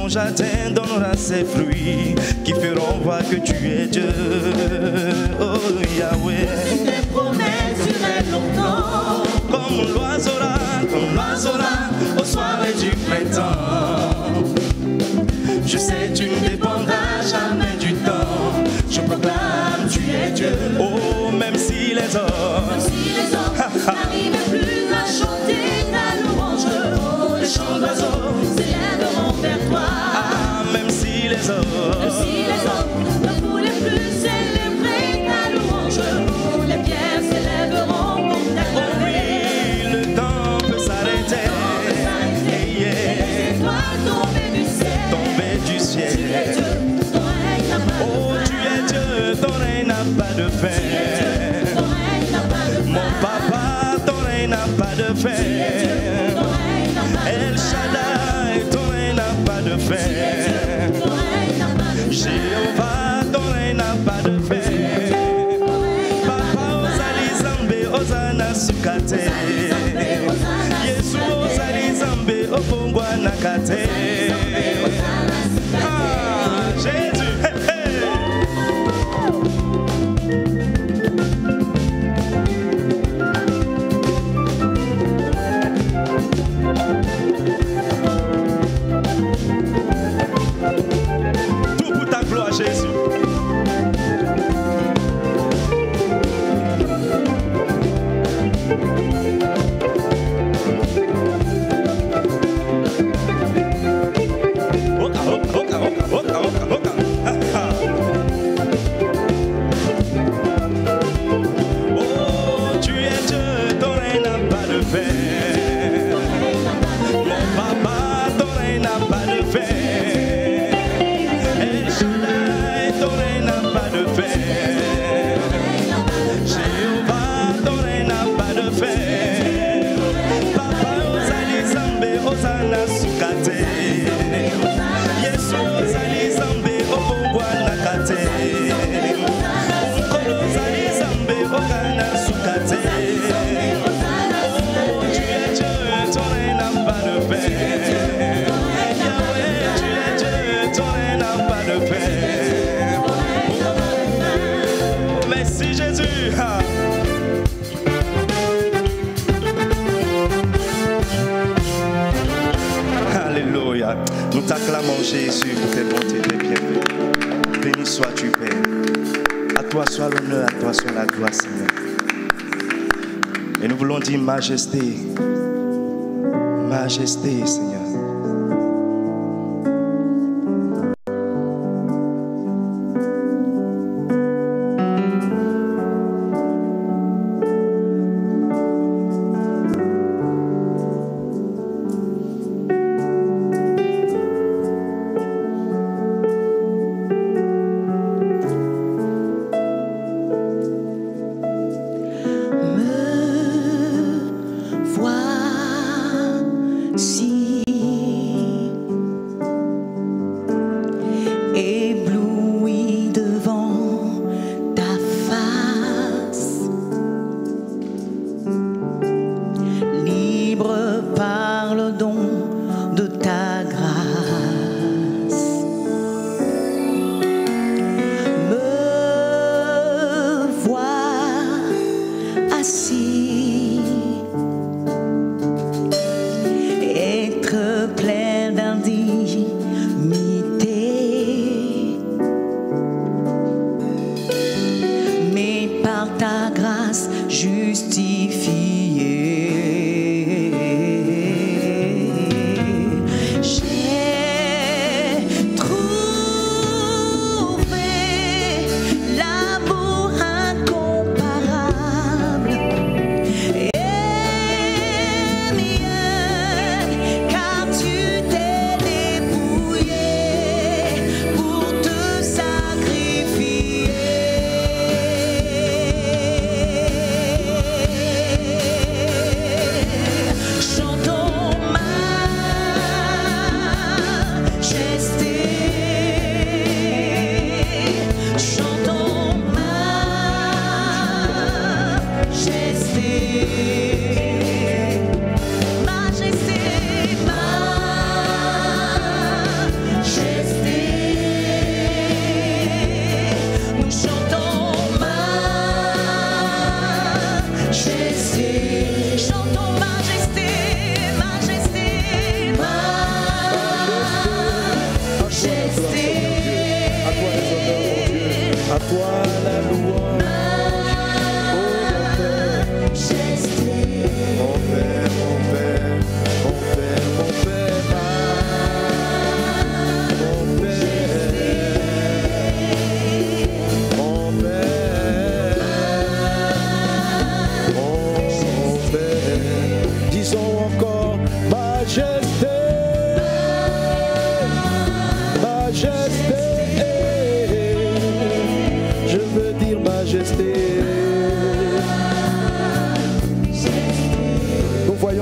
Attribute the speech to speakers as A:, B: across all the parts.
A: Jardin donnera ses fruits qui feront voir que tu es Dieu. Oh Yahweh,
B: tes promesses durent longtemps.
A: Comme l'oiseau au soir du printemps. Je sais tu ne dépendras jamais du temps. Je proclame tu es Dieu. Oh même si les hommes
B: n'arrivent plus à chanter ta louange, oh les chants d'oiseaux s'élèveront vers toi.
A: Les hommes
B: ne voulaient plus célébrer ta louange, les pierres s'élèveront pour t'acclamer.
A: Oui, le temps peut s'arrêter.
B: Et les étoiles tomber du ciel. Tu es Dieu, ton règne n'a pas de fin.
A: Oh, tu es Dieu, ton règne n'a pas de fin. Mon papa, ton règne n'a pas de fin. El Shaddai, ton règne n'a pas de fin. Jéhovah, ton règne n'a pas de fin. Papa, Ozali Zambe, Ozana Sukate. Yesu, Ozali Zambe, Opongwa Nakate. Ah, Jésus, hey, hey. Jésus. Oka, oka, oka, oka, oka, oka. Oh, tu es Dieu, ton règne n'a pas de fin. Mon papa, ton règne n'a pas de fin. Merci Jésus. Alléluia. Nous t'acclamons Jésus pour tes bontés, tes bienfaits. Béni sois-tu Père. À toi soit l'honneur, à toi soit la gloire Seigneur. Et nous voulons dire majesté. Majesté Seigneur.
B: Voici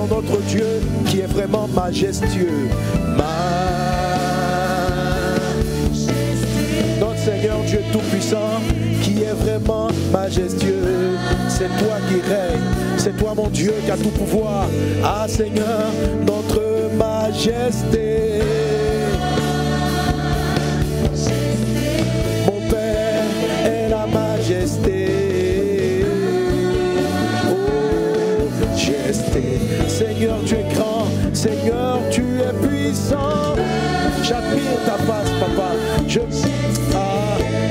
C: Notre Dieu qui est vraiment majestueux. Notre Seigneur Dieu Tout-Puissant qui est vraiment majestueux. C'est toi qui règnes. C'est toi mon Dieu qui a tout pouvoir. Ah Seigneur, notre majesté. Mon Père est la majesté. Seigneur, tu es grand, Seigneur, tu es puissant. J'admire ta face, papa.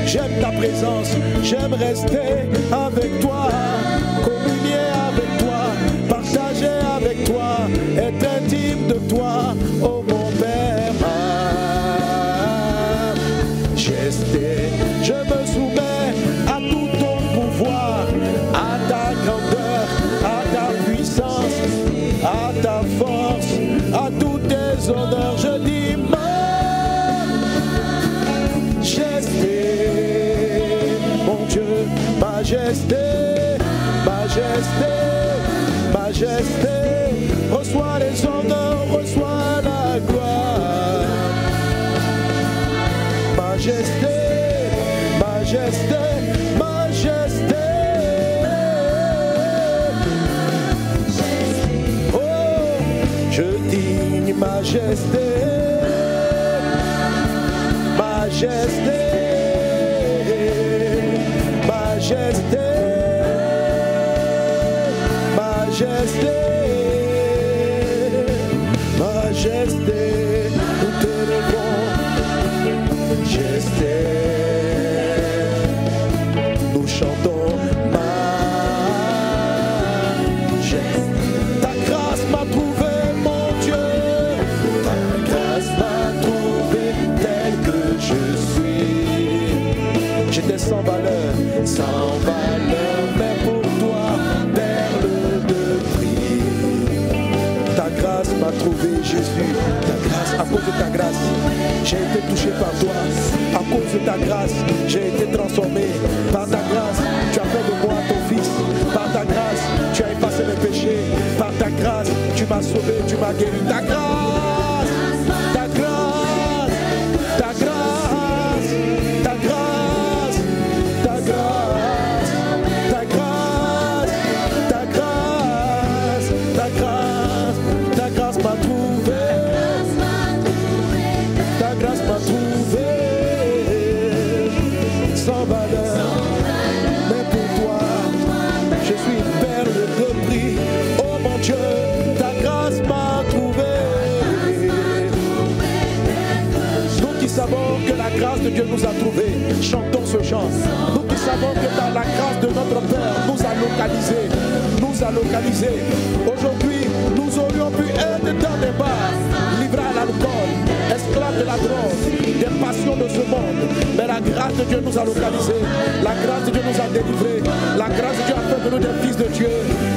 C: J'aime ta présence. J'aime rester avec toi, communier avec toi, partager avec toi, être intime de toi, oh mon Père. Majesté, je me soumets à tout ton pouvoir, à ta grandeur, à ta puissance, à ta force, à tous tes honneurs, je dis majesté, mon Dieu, majesté, majesté, majesté, reçois les honneurs, reçois la gloire, majesté, majesté, majesté. Majesté, majesté, majesté, majesté, majesté, nous t'élevons, majesté, nous chantons majesté. Ta grâce m'a trouvé, mon Dieu. J'étais sans valeur, mais pour toi, perle de prix. Ta grâce m'a trouvé, Jésus. Ta grâce, à cause de ta grâce, j'ai été touché par toi. À cause de ta grâce, j'ai été transformé. Par ta grâce, tu as fait de moi ton fils. Par ta grâce, tu as effacé mes péchés. Par ta grâce, tu m'as sauvé, tu m'as guéri. Ta grâce, ta grâce, ta grâce, ta grâce. Ta grâce, ta grâce, ta grâce, ta grâce, ta grâce m'a trouvé, ta grâce m'a trouvé, sans valeur, mais pour toi, je suis une perle de prix, oh mon Dieu, ta grâce m'a trouvé. Nous qui savons que la grâce de Dieu nous a trouvés, chantons ce chant. Nous qui savons que dans la grâce de notre Père, nous a localisés. Nous a localisés. Aujourd'hui, nous aurions pu être dans des bars, livrés à l'alcool, esclaves de la drogue, des passions de ce monde. Mais la grâce de Dieu nous a localisés. La grâce de Dieu nous a délivrés. La grâce de Dieu a fait de nous des fils de Dieu.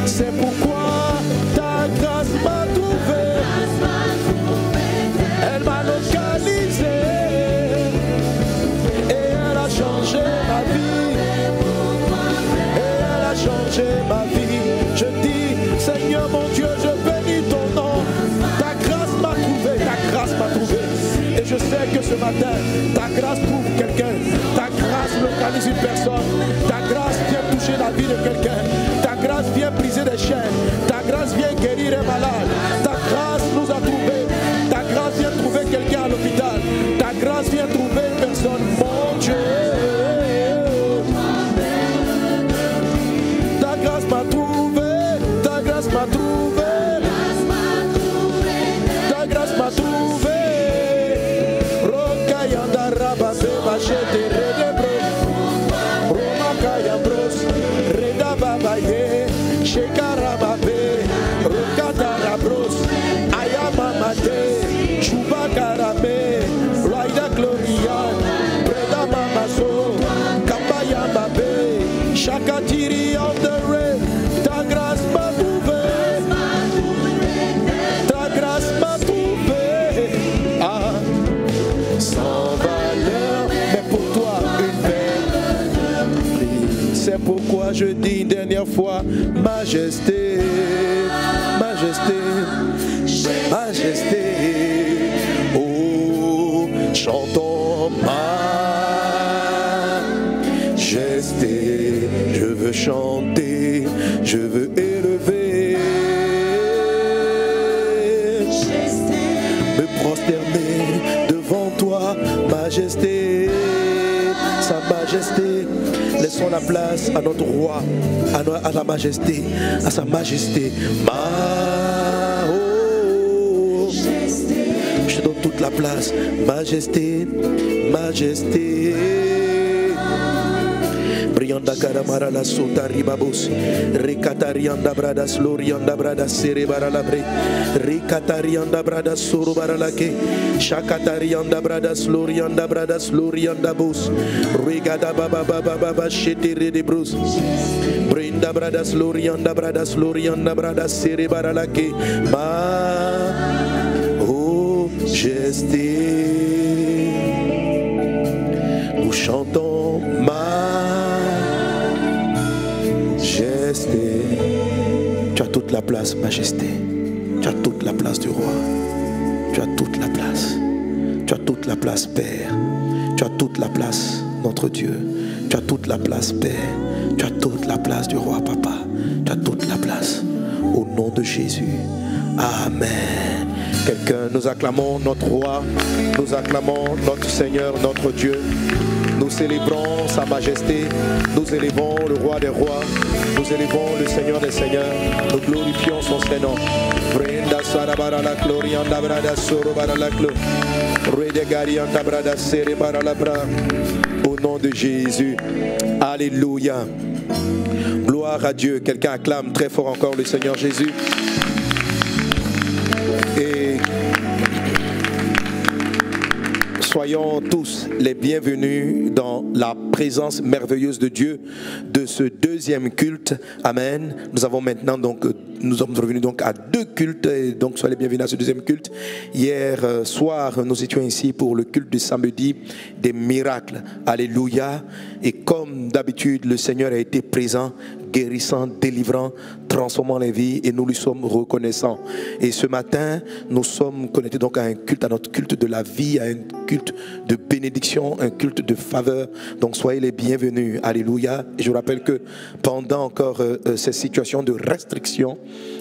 C: C'est pourquoi ta grâce m'a trouvé. Elle m'a localisé. Et elle a changé ma vie. Et elle a changé ma vie. Je dis, Seigneur mon Dieu, je bénis ton nom. Ta grâce m'a trouvé. Ta grâce m'a trouvé. Et je sais que ce matin, ta grâce trouve quelqu'un. Ta grâce localise une personne. Ta grâce vient toucher la vie de quelqu'un. Ta grâce vient briser des chaînes. Ta grâce vient guérir un malade. Ta grâce nous a trouvés. Ta grâce vient trouver quelqu'un à l'hôpital. Ta grâce vient trouver une personne. Mon Dieu. Ta grâce m'a trouvé. Ta grâce m'a trouvé. Ta grâce m'a trouvé. Shakatiri of the rain, ta grâce m'a trouvé. Ta grâce m'a trouvé. Ah, sans valeur, mais pour toi une belle. C'est pourquoi je dis une dernière fois, majesté, majesté, majesté. Oh, chantons majesté. Je veux chanter, je veux élever, me prosterner devant toi, majesté, sa majesté. Laissons la place à notre roi, à la majesté, à sa majesté. Je te donne toute la place, majesté, majesté. Brianda Karamara la Sota Ribabos, Ricatarianda Bradas, Lorianda Bradas, Cerebaralabre, Ricatarianda Bradas, Sorobaralake, Shakatarianda Bradas, Lorianda Bradas, Lorianda Bos, Rigada Baba Baba Baba, Shetere de Bruce, Brinda Bradas, Lorianda Bradas, Cerebaralake, Majesté. Nous chantons majesté. Tu as toute la place, majesté. Tu as toute la place du roi. Tu as toute la place. Tu as toute la place, Père. Tu as toute la place, notre Dieu. Tu as toute la place, Père. Tu as toute la place du roi, Papa. Tu as toute la place. Au nom de Jésus. Amen. Quelqu'un, nous acclamons notre roi. Nous acclamons notre Seigneur, notre Dieu. Nous célébrons sa majesté, nous élevons le roi des rois, nous élevons le Seigneur des seigneurs, nous glorifions son Saint-Nom. Au nom de Jésus, alléluia. Gloire à Dieu. Quelqu'un acclame très fort encore le Seigneur Jésus. Et soyons tous les bienvenus dans la présence merveilleuse de Dieu de ce deuxième culte. Amen. Nous avons maintenant donc, nous sommes revenus donc à deux cultes, et donc soyez les bienvenus à ce deuxième culte. Hier soir, nous étions ici pour le culte du samedi des miracles. Alléluia. Et comme d'habitude, le Seigneur a été présent, guérissant, délivrant, transformant les vies, et nous lui sommes reconnaissants. Et ce matin, nous sommes connectés donc à un culte, à notre culte de la vie, à un culte de bénédiction, un culte de faveur. Donc soyez les bienvenus. Alléluia. Et je vous rappelle que pendant encore ces situations de restriction,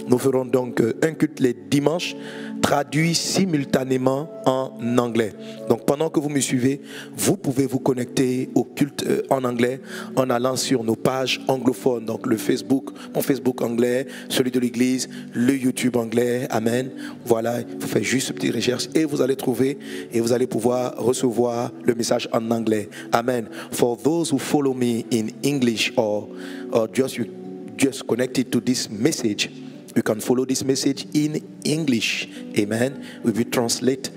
C: nous ferons donc un culte les dimanches, traduit simultanément en anglais. Donc pendant que vous me suivez, vous pouvez vous connecter au culte en anglais anglais en allant sur nos pages anglophones. Donc le Facebook, mon Facebook anglais, celui de l'église, le YouTube anglais. Amen. Voilà, il faut faire juste une petite recherche et vous allez trouver et vous allez pouvoir recevoir le message en anglais. Amen. For those who follow me in English or just connected to this message, you can follow this message in English. Amen. We will translate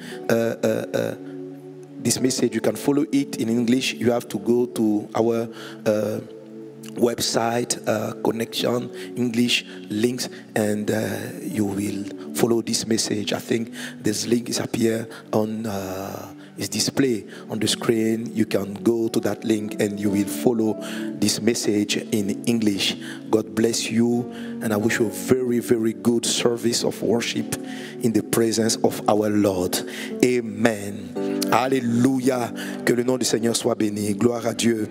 C: this message. You can follow it in English. You have to go to our website, connection, English links, and you will follow this message. I think this link is up here on is displayed on the screen. You can go to that link and you will follow this message in English. God bless you, and I wish you a very, very good service of worship in the presence of our Lord. Amen. Alléluia. Que le nom du Seigneur soit béni. Gloire à Dieu.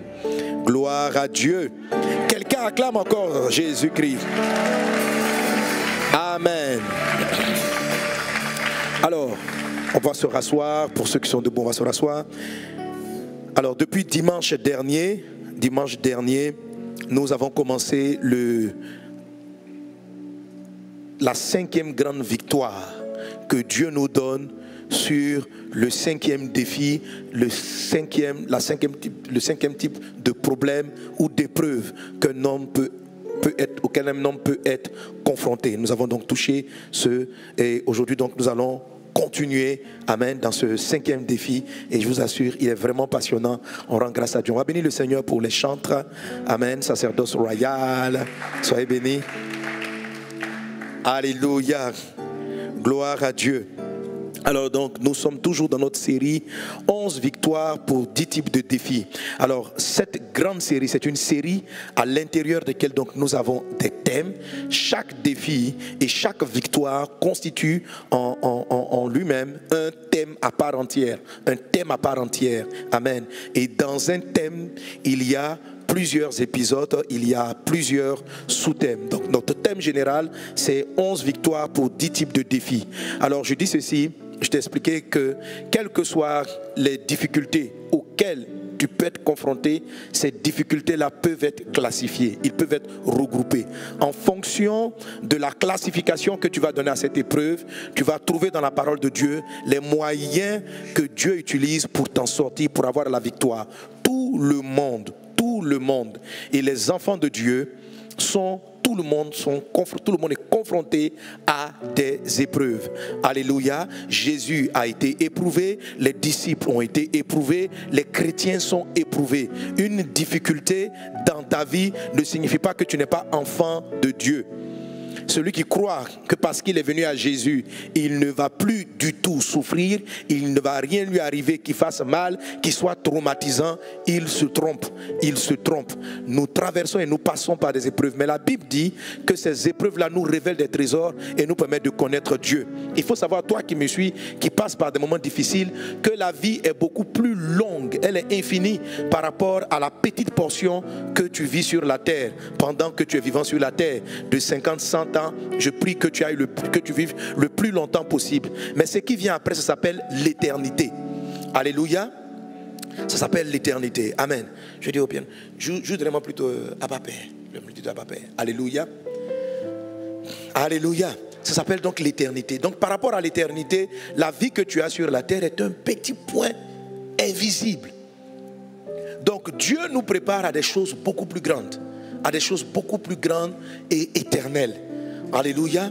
C: Gloire à Dieu. Quelqu'un acclame encore Jésus-Christ. Amen. Alors, on va se rasseoir. Pour ceux qui sont debout, on va se rasseoir. Alors, depuis dimanche dernier, nous avons commencé la 5e grande victoire que Dieu nous donne sur le 5e défi, le cinquième type de problème ou d'épreuve qu'un homme auquel un homme peut être confronté. Nous avons donc touché et aujourd'hui donc nous allons continuer, amen, dans ce 5e défi, et je vous assure, il est vraiment passionnant. On rend grâce à Dieu. On va bénir le Seigneur pour les chantres, amen, sacerdoce royal, soyez bénis. Alléluia, gloire à Dieu. Alors donc, nous sommes toujours dans notre série 11 victoires pour 10 types de défis. Alors, cette grande série, c'est une série à l'intérieur de laquelle donc nous avons des thèmes. Chaque défi et chaque victoire constitue en lui-même un thème à part entière. Un thème à part entière. Amen. Et dans un thème, il y a plusieurs épisodes, il y a plusieurs sous-thèmes. Donc notre thème général, c'est 11 victoires pour 10 types de défis. Alors je dis ceci, je t'ai expliqué que quelles que soient les difficultés auxquelles tu peux être confronté, ces difficultés-là peuvent être classifiées, ils peuvent être regroupés. En fonction de la classification que tu vas donner à cette épreuve, tu vas trouver dans la parole de Dieu les moyens que Dieu utilise pour t'en sortir, pour avoir la victoire. Tout le monde et les enfants de Dieu tout le monde est confronté à des épreuves. Alléluia. Jésus a été éprouvé, les disciples ont été éprouvés, les chrétiens sont éprouvés. Une difficulté dans ta vie ne signifie pas que tu n'es pas enfant de Dieu. Celui qui croit que parce qu'il est venu à Jésus, il ne va plus du tout souffrir, il ne va rien lui arriver qui fasse mal, qui soit traumatisant, il se trompe. Nous traversons et nous passons par des épreuves, mais la Bible dit que ces épreuves-là nous révèlent des trésors et nous permettent de connaître Dieu. Il faut savoir, toi qui me suis, qui passe par des moments difficiles, que la vie est beaucoup plus longue, elle est infinie par rapport à la petite portion que tu vis sur la terre. Pendant que tu es vivant sur la terre, de 50, 100 ans, je prie que tu vives le plus longtemps possible. Mais ce qui vient après, ça s'appelle l'éternité. Alléluia. Ça s'appelle l'éternité. Amen. Je dis au piano, joue vraiment plutôt Abba Père. Alléluia. Alléluia. Ça s'appelle donc l'éternité. Donc par rapport à l'éternité, la vie que tu as sur la terre est un petit point invisible. Donc Dieu nous prépare à des choses beaucoup plus grandes. À des choses beaucoup plus grandes et éternelles. Alléluia.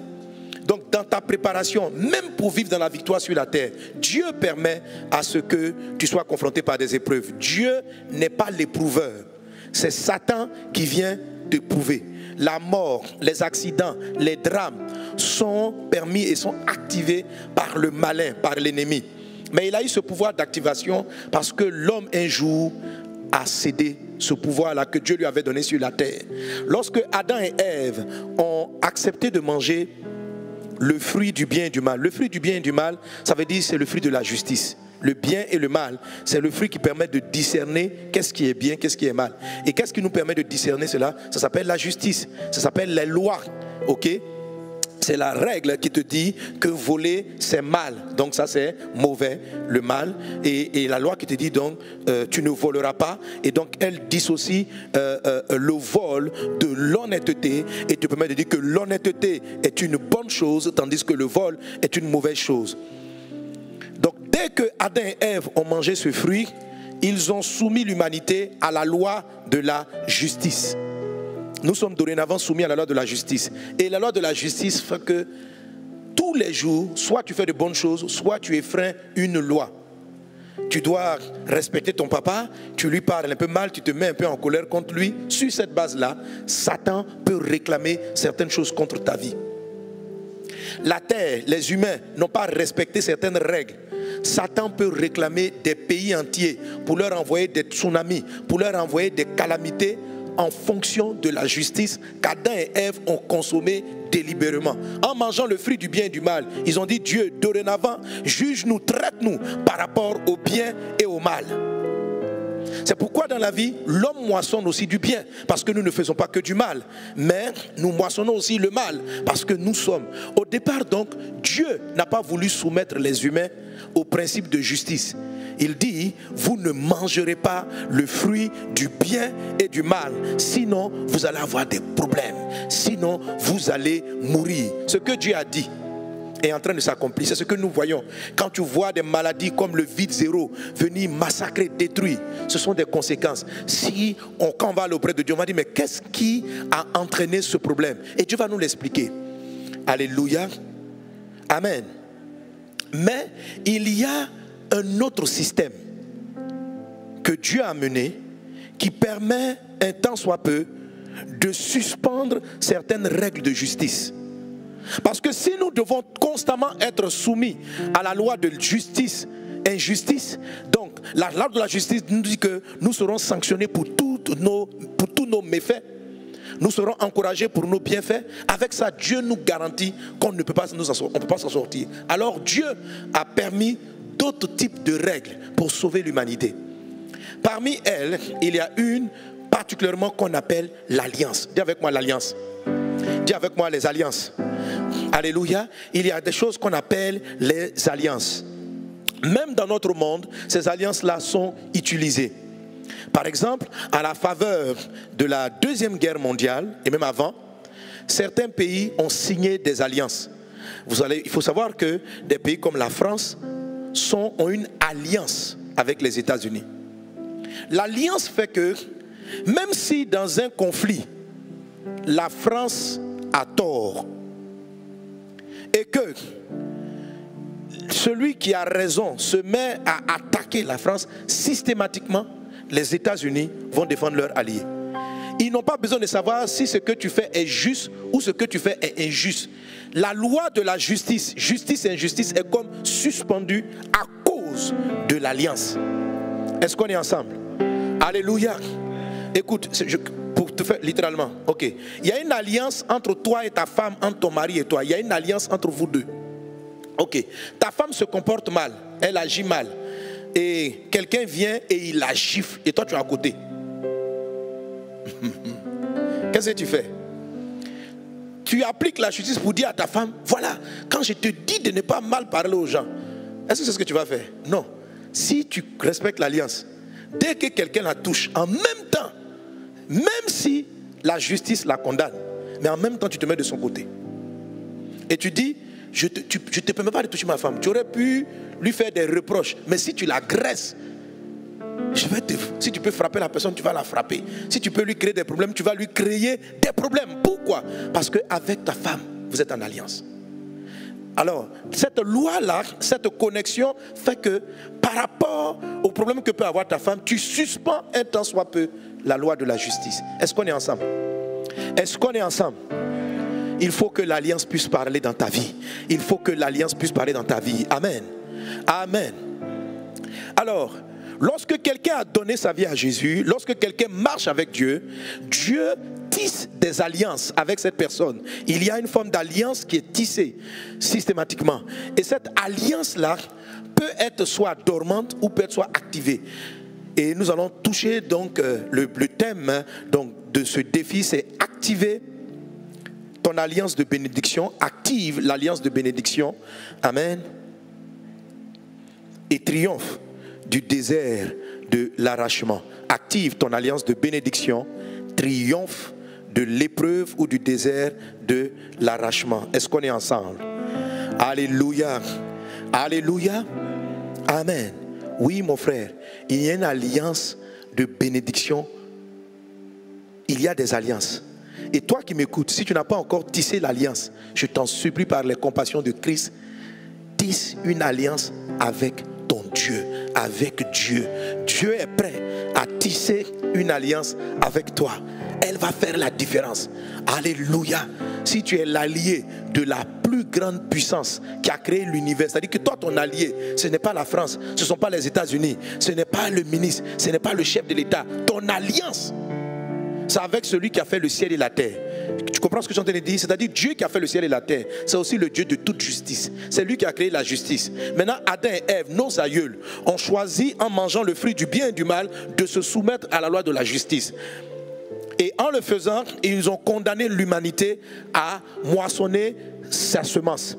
C: Donc dans ta préparation, même pour vivre dans la victoire sur la terre, Dieu permet à ce que tu sois confronté par des épreuves. Dieu n'est pas l'éprouveur. C'est Satan qui vient t'éprouver. La mort, les accidents, les drames sont permis et sont activés par le malin, par l'ennemi. Mais il a eu ce pouvoir d'activation parce que l'homme un jour a cédé ce pouvoir-là que Dieu lui avait donné sur la terre. Lorsque Adam et Ève ont accepté de manger le fruit du bien et du mal. Le fruit du bien et du mal, ça veut dire c'est le fruit de la justice. Le bien et le mal, c'est le fruit qui permet de discerner qu'est-ce qui est bien, qu'est-ce qui est mal. Et qu'est-ce qui nous permet de discerner cela? Ça s'appelle la justice, ça s'appelle les lois. Ok? c'est la règle qui te dit que voler c'est mal, donc ça c'est mauvais, le mal, et la loi qui te dit donc tu ne voleras pas, et donc elle dissocie le vol de l'honnêteté, et te permet de dire que l'honnêteté est une bonne chose tandis que le vol est une mauvaise chose. Donc dès que Adam et Ève ont mangé ce fruit, ils ont soumis l'humanité à la loi de la justice. Nous sommes dorénavant soumis à la loi de la justice. Et la loi de la justice fait que tous les jours, soit tu fais de bonnes choses, soit tu effreins une loi. Tu dois respecter ton papa, tu lui parles un peu mal, tu te mets un peu en colère contre lui. Sur cette base-là, Satan peut réclamer certaines choses contre ta vie. La terre, les humains n'ont pas respecté certaines règles. Satan peut réclamer des pays entiers pour leur envoyer des tsunamis, pour leur envoyer des calamités en fonction de la justice qu'Adam et Ève ont consommé délibérément. En mangeant le fruit du bien et du mal, ils ont dit: Dieu, dorénavant, juge-nous, traite-nous par rapport au bien et au mal. C'est pourquoi dans la vie, l'homme moissonne aussi du bien, parce que nous ne faisons pas que du mal, mais nous moissonnons aussi le mal, parce que nous sommes. Au départ donc, Dieu n'a pas voulu soumettre les humains au principe de justice. Il dit: vous ne mangerez pas le fruit du bien et du mal, sinon vous allez avoir des problèmes, sinon vous allez mourir. Ce que Dieu a dit est en train de s'accomplir. C'est ce que nous voyons. Quand tu vois des maladies comme le vide zéro venir massacrer, détruire, ce sont des conséquences. Quand on va auprès de Dieu, on va dire: mais qu'est-ce qui a entraîné ce problème? Et Dieu va nous l'expliquer. Alléluia. Amen. Mais il y a un autre système que Dieu a mené qui permet, un temps soit peu, de suspendre certaines règles de justice. Parce que si nous devons constamment être soumis à la loi de justice, injustice, donc la loi de la justice nous dit que nous serons sanctionnés pour tous nos méfaits, nous serons encouragés pour nos bienfaits. Avec ça, Dieu nous garantit qu'on ne peut pas s'en sortir. Alors Dieu a permis d'autres types de règles pour sauver l'humanité. Parmi elles, il y a une particulièrement qu'on appelle l'alliance. Dis avec moi l'alliance. Dis avec moi les alliances. Alléluia. Il y a des choses qu'on appelle les alliances. Même dans notre monde, ces alliances-là sont utilisées. Par exemple, à la faveur de la Deuxième Guerre mondiale, et même avant, certains pays ont signé des alliances. Il faut savoir que des pays comme la France ont une alliance avec les États-Unis. L'alliance fait que, même si dans un conflit, la France a tort, et que celui qui a raison se met à attaquer la France, systématiquement, les États-Unis vont défendre leurs alliés. Ils n'ont pas besoin de savoir si ce que tu fais est juste ou ce que tu fais est injuste. La loi de la justice, justice et injustice, est comme suspendue à cause de l'alliance. Est-ce qu'on est ensemble? Alléluia. Écoute, pour te faire littéralement, ok. Il y a une alliance entre toi et ta femme, entre ton mari et toi. Il y a une alliance entre vous deux. Ok. Ta femme se comporte mal, elle agit mal. Et quelqu'un vient et il la gifle. Et toi tu es à côté. Qu'est-ce que tu fais? Tu appliques la justice pour dire à ta femme: voilà, quand je te dis de ne pas mal parler aux gens, est-ce que c'est ce que tu vas faire? Non. Si tu respectes l'alliance, dès que quelqu'un la touche, en même temps, même si la justice la condamne, mais en même temps tu te mets de son côté. Et tu dis: je ne te permets pas de toucher ma femme. Tu aurais pu lui faire des reproches. Mais si tu l'agresses, si tu peux frapper la personne, tu vas la frapper. Si tu peux lui créer des problèmes, tu vas lui créer des problèmes. Pourquoi? Parce qu'avec ta femme, vous êtes en alliance. Alors, cette loi-là, cette connexion fait que par rapport au problème que peut avoir ta femme, tu suspends un temps soit peu la loi de la justice. Est-ce qu'on est ensemble? Est-ce qu'on est ensemble? Il faut que l'alliance puisse parler dans ta vie. Il faut que l'alliance puisse parler dans ta vie. Amen. Amen. Alors, lorsque quelqu'un a donné sa vie à Jésus, lorsque quelqu'un marche avec Dieu, Dieu tisse des alliances avec cette personne. Il y a une forme d'alliance qui est tissée systématiquement. Et cette alliance-là peut être soit dormante ou peut être soit activée. Et nous allons toucher donc le thème donc, de ce défi, c'est activer ton alliance de bénédiction, active l'alliance de bénédiction, amen, et triomphe du désert de l'arrachement. Active ton alliance de bénédiction, triomphe de l'épreuve ou du désert de l'arrachement. Est-ce qu'on est ensemble? Alléluia. Alléluia. Amen. Oui, mon frère, il y a une alliance de bénédiction. Il y a des alliances. Et toi qui m'écoutes, si tu n'as pas encore tissé l'alliance, je t'en supplie par les compassions de Christ, tisse une alliance avec ton Dieu, avec Dieu. Dieu est prêt à tisser une alliance avec toi. Elle va faire la différence. Alléluia. Si tu es l'allié de la plus grande puissance qui a créé l'univers, c'est-à-dire que toi, ton allié, ce n'est pas la France, ce ne sont pas les États-Unis, ce n'est pas le ministre, ce n'est pas le chef de l'État. Ton alliance, c'est avec celui qui a fait le ciel et la terre. Tu comprends ce que je suis en train de dire? C'est-à-dire Dieu qui a fait le ciel et la terre, c'est aussi le Dieu de toute justice. C'est lui qui a créé la justice. Maintenant, Adam et Ève, nos aïeuls, ont choisi en mangeant le fruit du bien et du mal de se soumettre à la loi de la justice. Et en le faisant, ils ont condamné l'humanité à moissonner sa semence.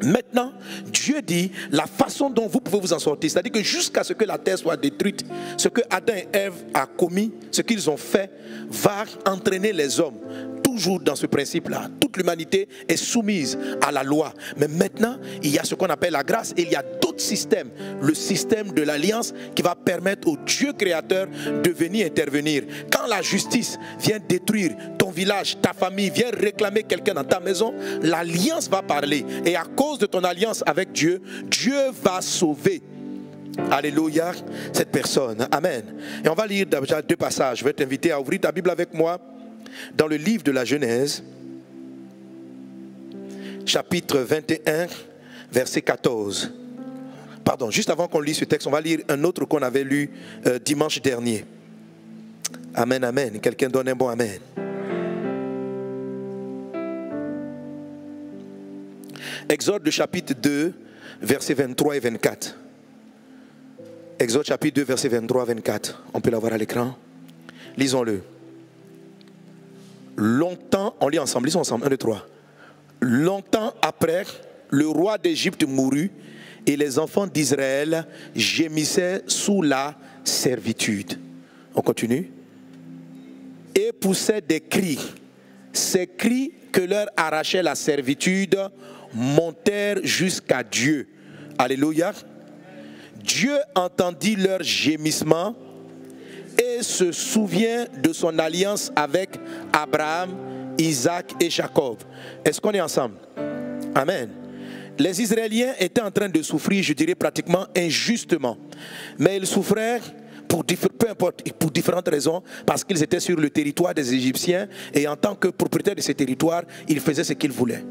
C: Maintenant, Dieu dit la façon dont vous pouvez vous en sortir, c'est-à-dire que jusqu'à ce que la terre soit détruite, ce que Adam et Ève a commis, ce qu'ils ont fait, va entraîner les hommes. Toujours dans ce principe-là, toute l'humanité est soumise à la loi. Mais maintenant, il y a ce qu'on appelle la grâce et il y a d'autres systèmes. Le système de l'alliance qui va permettre au Dieu créateur de venir intervenir. Quand la justice vient détruire ton village, ta famille, vient réclamer quelqu'un dans ta maison, l'alliance va parler. Et à cause de ton alliance avec Dieu, Dieu va sauver. Alléluia, cette personne. Amen. Et on va lire déjà 2 passages. Je vais t'inviter à ouvrir ta Bible avec moi. Dans le livre de la Genèse, chapitre 21, verset 14. Pardon, juste avant qu'on lise ce texte, on va lire un autre qu'on avait lu dimanche dernier. Amen, amen. Quelqu'un donne un bon amen. Exode, chapitre 2, versets 23 et 24. Exode, chapitre 2, versets 23 et 24. On peut l'avoir à l'écran. Lisons-le. Longtemps, on lit ensemble, lisons ensemble, 1, 2, 3. Longtemps après, le roi d'Égypte mourut et les enfants d'Israël gémissaient sous la servitude. On continue. Et poussaient des cris. Ces cris que leur arrachait la servitude montèrent jusqu'à Dieu. Alléluia. Dieu entendit leurs gémissements et se souvient de son alliance avec Abraham, Isaac et Jacob. Est-ce qu'on est ensemble? Amen. Les Israéliens étaient en train de souffrir, je dirais pratiquement injustement. Mais ils souffraient pour différentes raisons, parce qu'ils étaient sur le territoire des Égyptiens et en tant que propriétaires de ces territoires, ils faisaient ce qu'ils voulaient.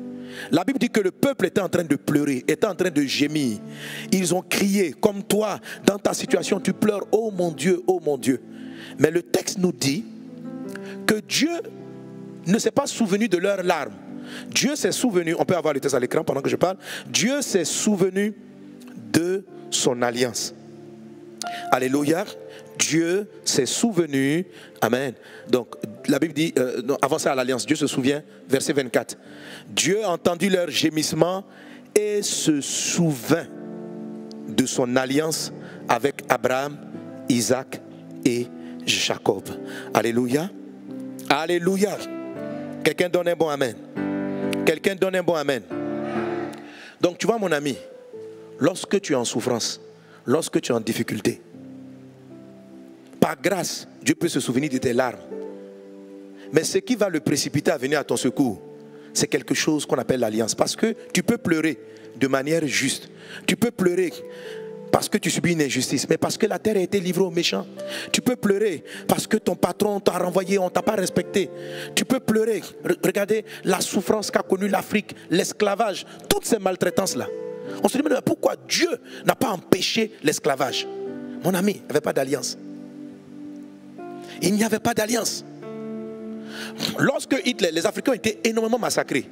C: La Bible dit que le peuple était en train de pleurer, était en train de gémir. Ils ont crié, comme toi, dans ta situation, tu pleures, oh mon Dieu, oh mon Dieu. Mais le texte nous dit que Dieu ne s'est pas souvenu de leurs larmes. Dieu s'est souvenu, on peut avoir le texte à l'écran pendant que je parle, Dieu s'est souvenu de son alliance. Alléluia. Dieu s'est souvenu, amen. Donc la Bible dit, avancez à l'alliance, Dieu se souvient, verset 24. Dieu a entendu leur gémissement et se souvint de son alliance avec Abraham, Isaac et Jacob. Alléluia. Alléluia. Quelqu'un donne un bon amen. Quelqu'un donne un bon amen. Donc tu vois mon ami, lorsque tu es en souffrance, lorsque tu es en difficulté, par grâce, Dieu peut se souvenir de tes larmes. Mais ce qui va le précipiter à venir à ton secours, c'est quelque chose qu'on appelle l'alliance. Parce que tu peux pleurer de manière juste. Tu peux pleurer parce que tu subis une injustice, mais parce que la terre a été livrée aux méchants. Tu peux pleurer parce que ton patron t'a renvoyé, on ne t'a pas respecté. Tu peux pleurer. Regardez la souffrance qu'a connue l'Afrique, l'esclavage, toutes ces maltraitances-là. On se dit, mais pourquoi Dieu n'a pas empêché l'esclavage? Mon ami, il n'y avait pas d'alliance. Il n'y avait pas d'alliance. Lorsque Hitler, les Africains ont été énormément massacrés.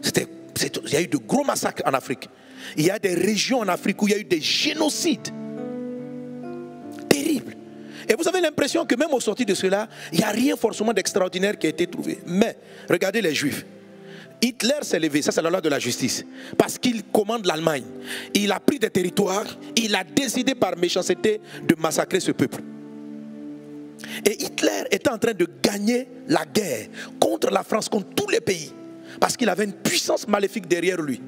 C: Il y a eu de gros massacres en Afrique. Il y a des régions en Afrique où il y a eu des génocides terribles. Et vous avez l'impression que même au sorti de cela, il n'y a rien forcément d'extraordinaire qui a été trouvé. Mais, regardez les Juifs. Hitler s'est levé, ça c'est la loi de la justice, parce qu'il commande l'Allemagne. Il a pris des territoires, il a décidé par méchanceté de massacrer ce peuple. Et Hitler était en train de gagner la guerre contre la France, contre tous les pays, parce qu'il avait une puissance maléfique derrière lui.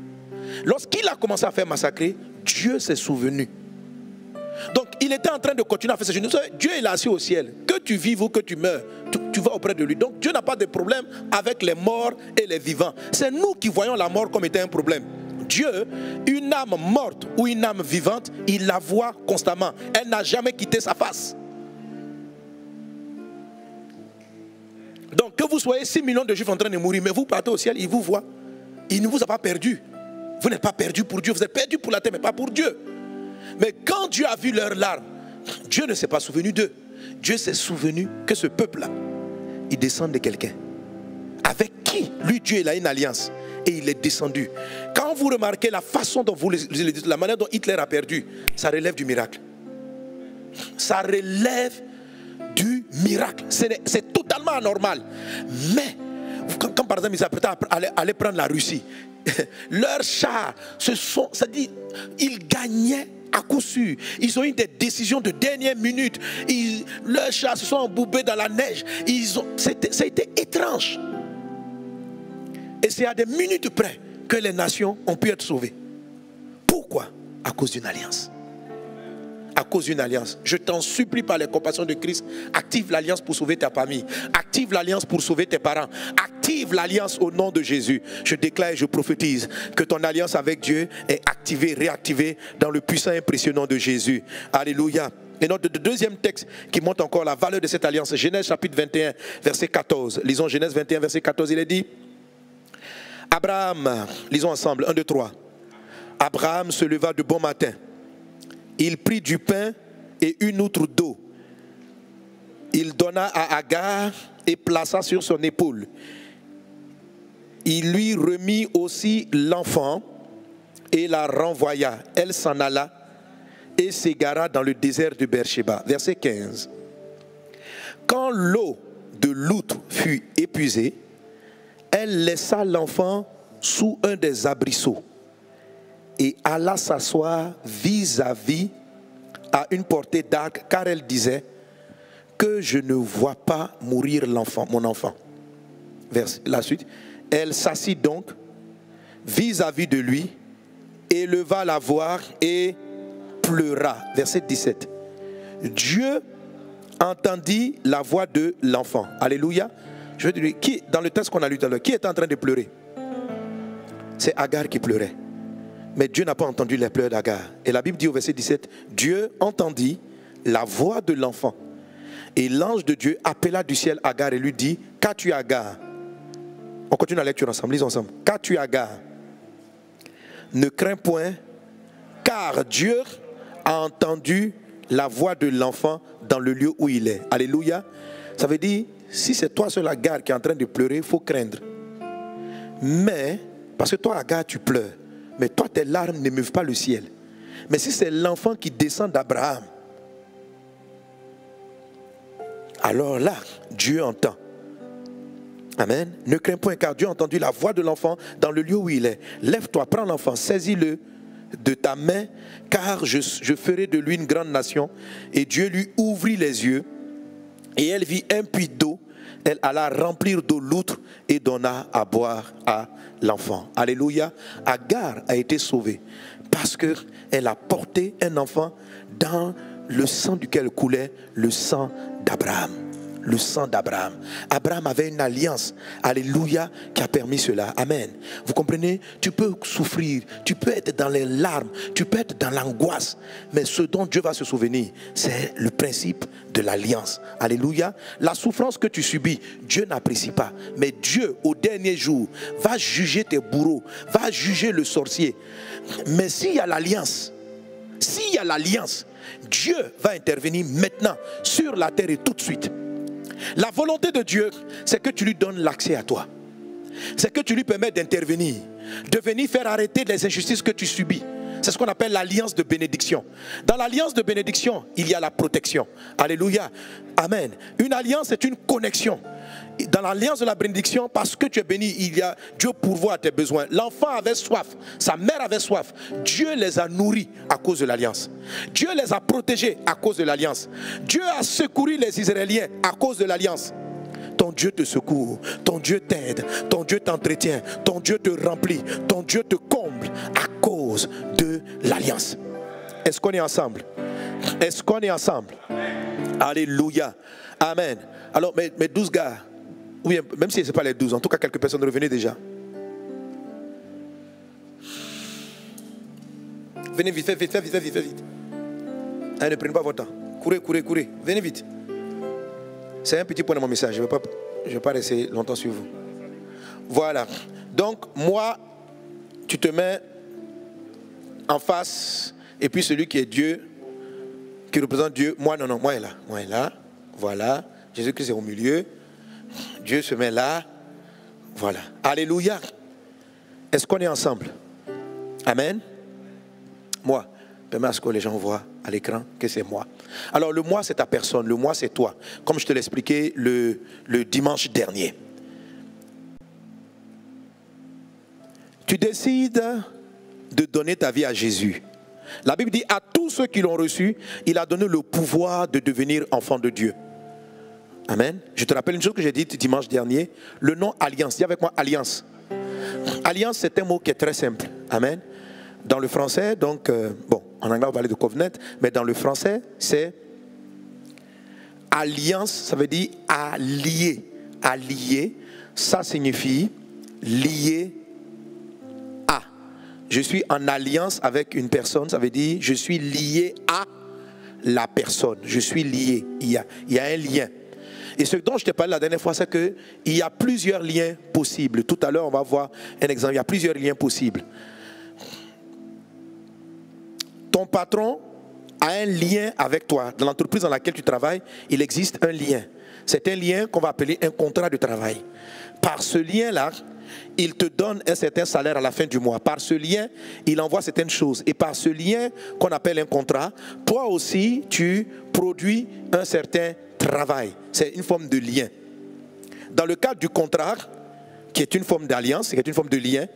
C: Lorsqu'il a commencé à faire massacrer, Dieu s'est souvenu. Donc il était en train de continuer à faire ces choses. Dieu est assis au ciel. Que tu vives ou que tu meurs, tu vas auprès de lui. Donc Dieu n'a pas de problème avec les morts et les vivants. C'est nous qui voyons la mort comme étant un problème. Dieu, une âme morte ou une âme vivante, il la voit constamment. Elle n'a jamais quitté sa face. Donc que vous soyez 6 millions de Juifs en train de mourir, mais vous partez au ciel, il vous voit. Il ne vous a pas perdu. Vous n'êtes pas perdu pour Dieu, vous êtes perdu pour la terre, mais pas pour Dieu. Mais quand Dieu a vu leurs larmes, Dieu ne s'est pas souvenu d'eux. Dieu s'est souvenu que ce peuple-là, il descend de quelqu'un. Avec qui, lui, Dieu, il a une alliance. Et il est descendu. Quand vous remarquez la façon dont vous le dites, la manière dont Hitler a perdu, ça relève du miracle. Ça relève du miracle. C'est totalement anormal. Mais, quand par exemple ils s'apprêtaient à aller prendre la Russie, leurs chars, c'est-à-dire, ils gagnaient à coup sûr. Ils ont eu des décisions de dernière minute. Leurs chars se sont embourbés dans la neige. Ça a été étrange. Et c'est à des minutes près que les nations ont pu être sauvées. Pourquoi? À cause d'une alliance. À cause d'une alliance. Je t'en supplie par les compassions de Christ, active l'alliance pour sauver ta famille. Active l'alliance pour sauver tes parents. Active l'alliance au nom de Jésus. Je déclare et je prophétise que ton alliance avec Dieu est activée, réactivée dans le puissant et impressionnant de Jésus. Alléluia. Et notre deuxième texte qui montre encore la valeur de cette alliance, Genèse chapitre 21, verset 14. Lisons Genèse 21, verset 14. Il est dit: Abraham, lisons ensemble, 1, 2, 3. Abraham se leva de bon matin. Il prit du pain et une outre d'eau. Il donna à Agar et plaça sur son épaule. Il lui remit aussi l'enfant et la renvoya. Elle s'en alla et s'égara dans le désert de Beersheba. Verset 15. Quand l'eau de l'outre fut épuisée, elle laissa l'enfant sous un des arbrisseaux et alla s'asseoir vis-à-vis à une portée d'arc, car elle disait que je ne vois pas mourir l'enfant, mon enfant. La suite. Elle s'assit donc vis-à-vis de lui, éleva la voix et pleura. Verset 17. Dieu entendit la voix de l'enfant. Alléluia. Je veux dire, qui, dans le texte qu'on a lu tout à l'heure, qui est en train de pleurer? C'est Agar qui pleurait. Mais Dieu n'a pas entendu les pleurs d'Agar. Et la Bible dit au verset 17, Dieu entendit la voix de l'enfant. Et l'ange de Dieu appela du ciel Agar et lui dit, qu'as-tu Agar? On continue la lecture ensemble, lisons ensemble. Qu'as-tu Agar? Ne crains point, car Dieu a entendu la voix de l'enfant dans le lieu où il est. Alléluia. Ça veut dire, si c'est toi seul Agar qui est en train de pleurer, il faut craindre. Mais, parce que toi Agar tu pleures, mais toi tes larmes n'émeuvent pas le ciel. Mais si c'est l'enfant qui descend d'Abraham, alors là, Dieu entend. Amen. Ne crains point, car Dieu a entendu la voix de l'enfant dans le lieu où il est. Lève-toi, prends l'enfant, saisis-le de ta main, car je ferai de lui une grande nation. Et Dieu lui ouvrit les yeux, et elle vit un puits d'eau. Elle alla remplir d'eau l'outre et donna à boire à l'enfant. Alléluia. Agar a été sauvée parce qu'elle a porté un enfant dans le sang duquel coulait le sang d'Abraham. Le sang d'Abraham. Abraham avait une alliance, alléluia, qui a permis cela. Amen. Vous comprenez? Tu peux souffrir, tu peux être dans les larmes, tu peux être dans l'angoisse, mais ce dont Dieu va se souvenir, c'est le principe de l'alliance. Alléluia. La souffrance que tu subis, Dieu n'apprécie pas, mais Dieu, au dernier jour, va juger tes bourreaux, va juger le sorcier. Mais s'il y a l'alliance, Dieu va intervenir maintenant sur la terre et tout de suite. La volonté de Dieu, c'est que tu lui donnes l'accès à toi. C'est que tu lui permets d'intervenir, de venir faire arrêter les injustices que tu subis. C'est ce qu'on appelle l'alliance de bénédiction. Dans l'alliance de bénédiction, il y a la protection. Alléluia. Amen. Une alliance, c'est une connexion. Dans l'alliance de la bénédiction, parce que tu es béni, Dieu pourvoit à tes besoins. L'enfant avait soif, sa mère avait soif. Dieu les a nourris à cause de l'alliance. Dieu les a protégés à cause de l'alliance. Dieu a secouru les Israéliens à cause de l'alliance. Ton Dieu te secourt, ton Dieu t'aide, ton Dieu t'entretient, ton Dieu te remplit, ton Dieu te comble à cause de l'alliance. Est-ce qu'on est ensemble? Est-ce qu'on est ensemble? Alléluia. Amen. Alors, mes 12 gars, oui, même si ce n'est pas les 12, en tout cas quelques personnes revenaient déjà. Venez vite, faites vite. Allez, ne prenez pas votre temps. Courez. Venez vite. C'est un petit point de mon message. Je ne vais pas rester longtemps sur vous. Voilà. Donc, moi, tu te mets en face, et puis celui qui est Dieu, qui représente Dieu, moi est là. Voilà. Jésus-Christ est au milieu. Dieu se met là. Voilà. Alléluia. Est-ce qu'on est ensemble? Amen. Moi, permets à ce que les gens voient à l'écran que c'est moi. Alors le moi, c'est ta personne. Le moi, c'est toi. Comme je te l'ai expliqué le dimanche dernier. Tu décides de donner ta vie à Jésus. La Bible dit à tous ceux qui l'ont reçu, il a donné le pouvoir de devenir enfant de Dieu. Amen. Je te rappelle une chose que j'ai dite dimanche dernier. Le nom alliance. Dis avec moi alliance. Alliance, c'est un mot qui est très simple. Amen. Dans le français, donc, en anglais on va parler de covenant, mais dans le français, c'est alliance, ça veut dire allier. Allier, ça signifie lier à. Je suis en alliance avec une personne, ça veut dire je suis lié à la personne. Je suis lié. Il y a un lien. Et ce dont je t'ai parlé la dernière fois, c'est qu'il y a plusieurs liens possibles. Tout à l'heure, on va voir un exemple. Il y a plusieurs liens possibles. Ton patron a un lien avec toi. Dans l'entreprise dans laquelle tu travailles, il existe un lien. C'est un lien qu'on va appeler un contrat de travail. Par ce lien-là, il te donne un certain salaire à la fin du mois. Par ce lien, il envoie certaines choses. Et par ce lien qu'on appelle un contrat, toi aussi, tu produis un certain travail. C'est une forme de lien. Dans le cadre du contrat, qui est une forme d'alliance, qui est une forme de lien,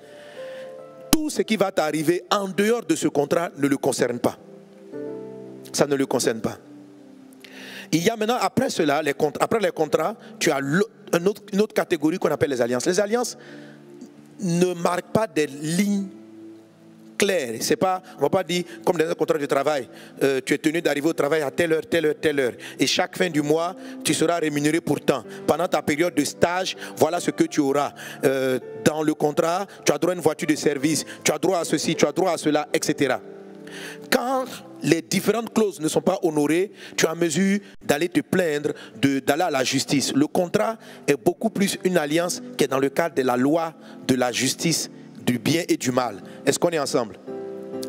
C: tout ce qui va t'arriver en dehors de ce contrat ne le concerne pas. Ça ne le concerne pas. Il y a maintenant, après cela, après les contrats, tu as une autre catégorie qu'on appelle les alliances. Les alliances ne marquent pas des lignes claires. C'est pas, on ne va pas dire, comme dans un contrat de travail, tu es tenu d'arriver au travail à telle heure. Et chaque fin du mois, tu seras rémunéré pour tant. Pendant ta période de stage, voilà ce que tu auras. Dans le contrat, tu as droit à une voiture de service, tu as droit à ceci, tu as droit à cela, etc. Quand les différentes clauses ne sont pas honorées, tu es en mesure d'aller te plaindre, d'aller à la justice. Le contrat est beaucoup plus une alliance qui est dans le cadre de la loi de la justice, du bien et du mal. Est-ce qu'on est ensemble?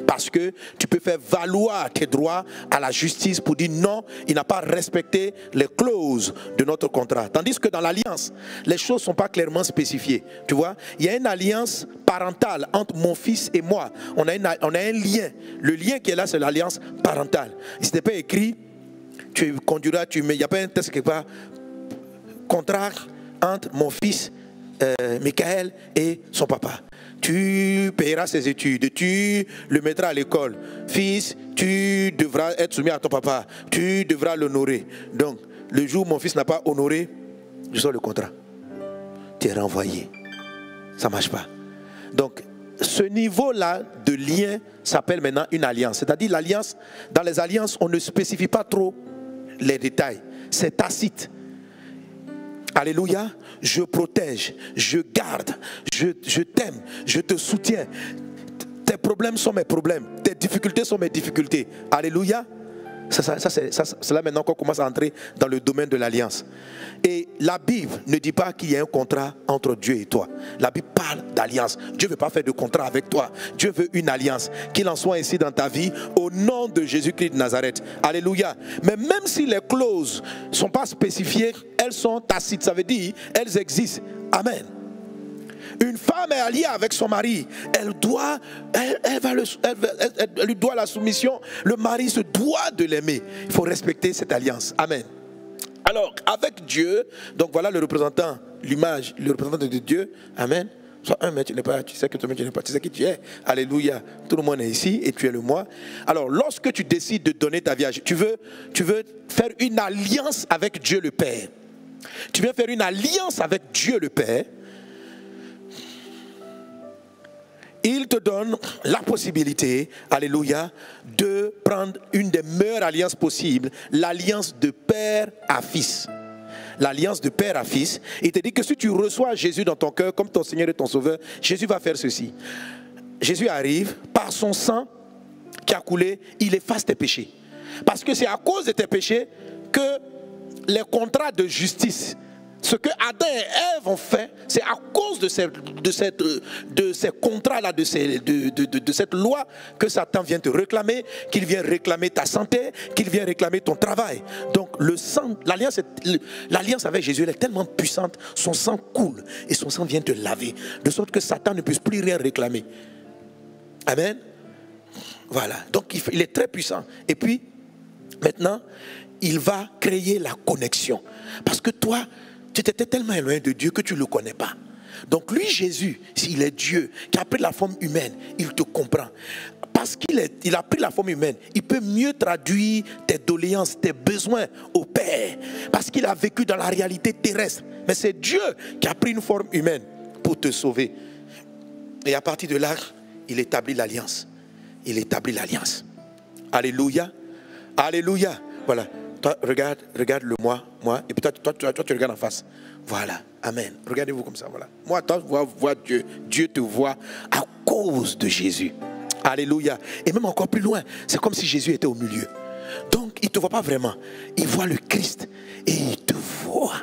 C: Parce que tu peux faire valoir tes droits à la justice pour dire non, il n'a pas respecté les clauses de notre contrat. Tandis que dans l'alliance, les choses ne sont pas clairement spécifiées. Tu vois, il y a une alliance parentale entre mon fils et moi. On a un lien. Le lien qui est là, c'est l'alliance parentale. Il n'était pas écrit, tu conduiras, il n'y a pas un texte quelque part, contrat entre mon fils, Michael, et son papa. Tu payeras ses études, tu le mettras à l'école. Fils, tu devras être soumis à ton papa, tu devras l'honorer. Donc, le jour où mon fils n'a pas honoré, je sors le contrat. Tu es renvoyé. Ça ne marche pas. Donc, ce niveau-là de lien s'appelle maintenant une alliance. C'est-à-dire l'alliance, dans les alliances, on ne spécifie pas trop les détails. C'est tacite. Alléluia. Je protège, je garde, je t'aime, je te soutiens. Tes problèmes sont mes problèmes, tes difficultés sont mes difficultés. Alléluia. C'est là maintenant qu'on commence à entrer dans le domaine de l'alliance. Et la Bible ne dit pas qu'il y a un contrat entre Dieu et toi. La Bible parle d'alliance. Dieu ne veut pas faire de contrat avec toi. Dieu veut une alliance. Qu'il en soit ainsi dans ta vie au nom de Jésus-Christ de Nazareth. Alléluia. Mais même si les clauses ne sont pas spécifiées, elles sont tacites. Ça veut dire elles existent. Amen. Une femme est alliée avec son mari. Elle lui doit la soumission. Le mari se doit de l'aimer. Il faut respecter cette alliance. Amen. Alors, avec Dieu, donc voilà le représentant, l'image, le représentant de Dieu. Amen. Sois un, mais tu n'es pas, tu sais que toi-même tu n'es pas, tu sais qui tu es. Alléluia. Tout le monde est ici et tu es le moi. Alors, lorsque tu décides de donner ta vie à Dieu, tu veux faire une alliance avec Dieu le Père. Tu veux faire une alliance avec Dieu le Père. Il te donne la possibilité, alléluia, de prendre une des meilleures alliances possibles, l'alliance de père à fils. L'alliance de père à fils. Il te dit que si tu reçois Jésus dans ton cœur comme ton Seigneur et ton Sauveur, Jésus va faire ceci. Jésus arrive, par son sang qui a coulé, il efface tes péchés. Parce que c'est à cause de tes péchés que les contrats de justice, ce que Adam et Ève ont fait, c'est à cause de ces contrats-là, de cette loi que Satan vient te réclamer, qu'il vient réclamer ta santé, qu'il vient réclamer ton travail. Donc le sang, l'alliance avec Jésus, elle est tellement puissante, son sang coule et son sang vient te laver, de sorte que Satan ne puisse plus rien réclamer. Amen. Voilà, donc il est très puissant. Et puis, maintenant, il va créer la connexion. Parce que toi, tu étais tellement éloigné de Dieu que tu ne le connais pas. Donc lui, Jésus, s'il est Dieu, qui a pris la forme humaine, il te comprend. Parce qu'il a pris la forme humaine, il peut mieux traduire tes doléances, tes besoins au Père. Parce qu'il a vécu dans la réalité terrestre. Mais c'est Dieu qui a pris une forme humaine pour te sauver. Et à partir de là, il établit l'alliance. Il établit l'alliance. Alléluia. Alléluia. Voilà. Toi, regarde-le moi. Et puis toi, tu regardes en face. Voilà. Amen. Regardez-vous comme ça. Voilà. Moi, toi, vois Dieu. Dieu te voit à cause de Jésus. Alléluia. Et même encore plus loin, c'est comme si Jésus était au milieu. Donc, il ne te voit pas vraiment. Il voit le Christ et il te voit.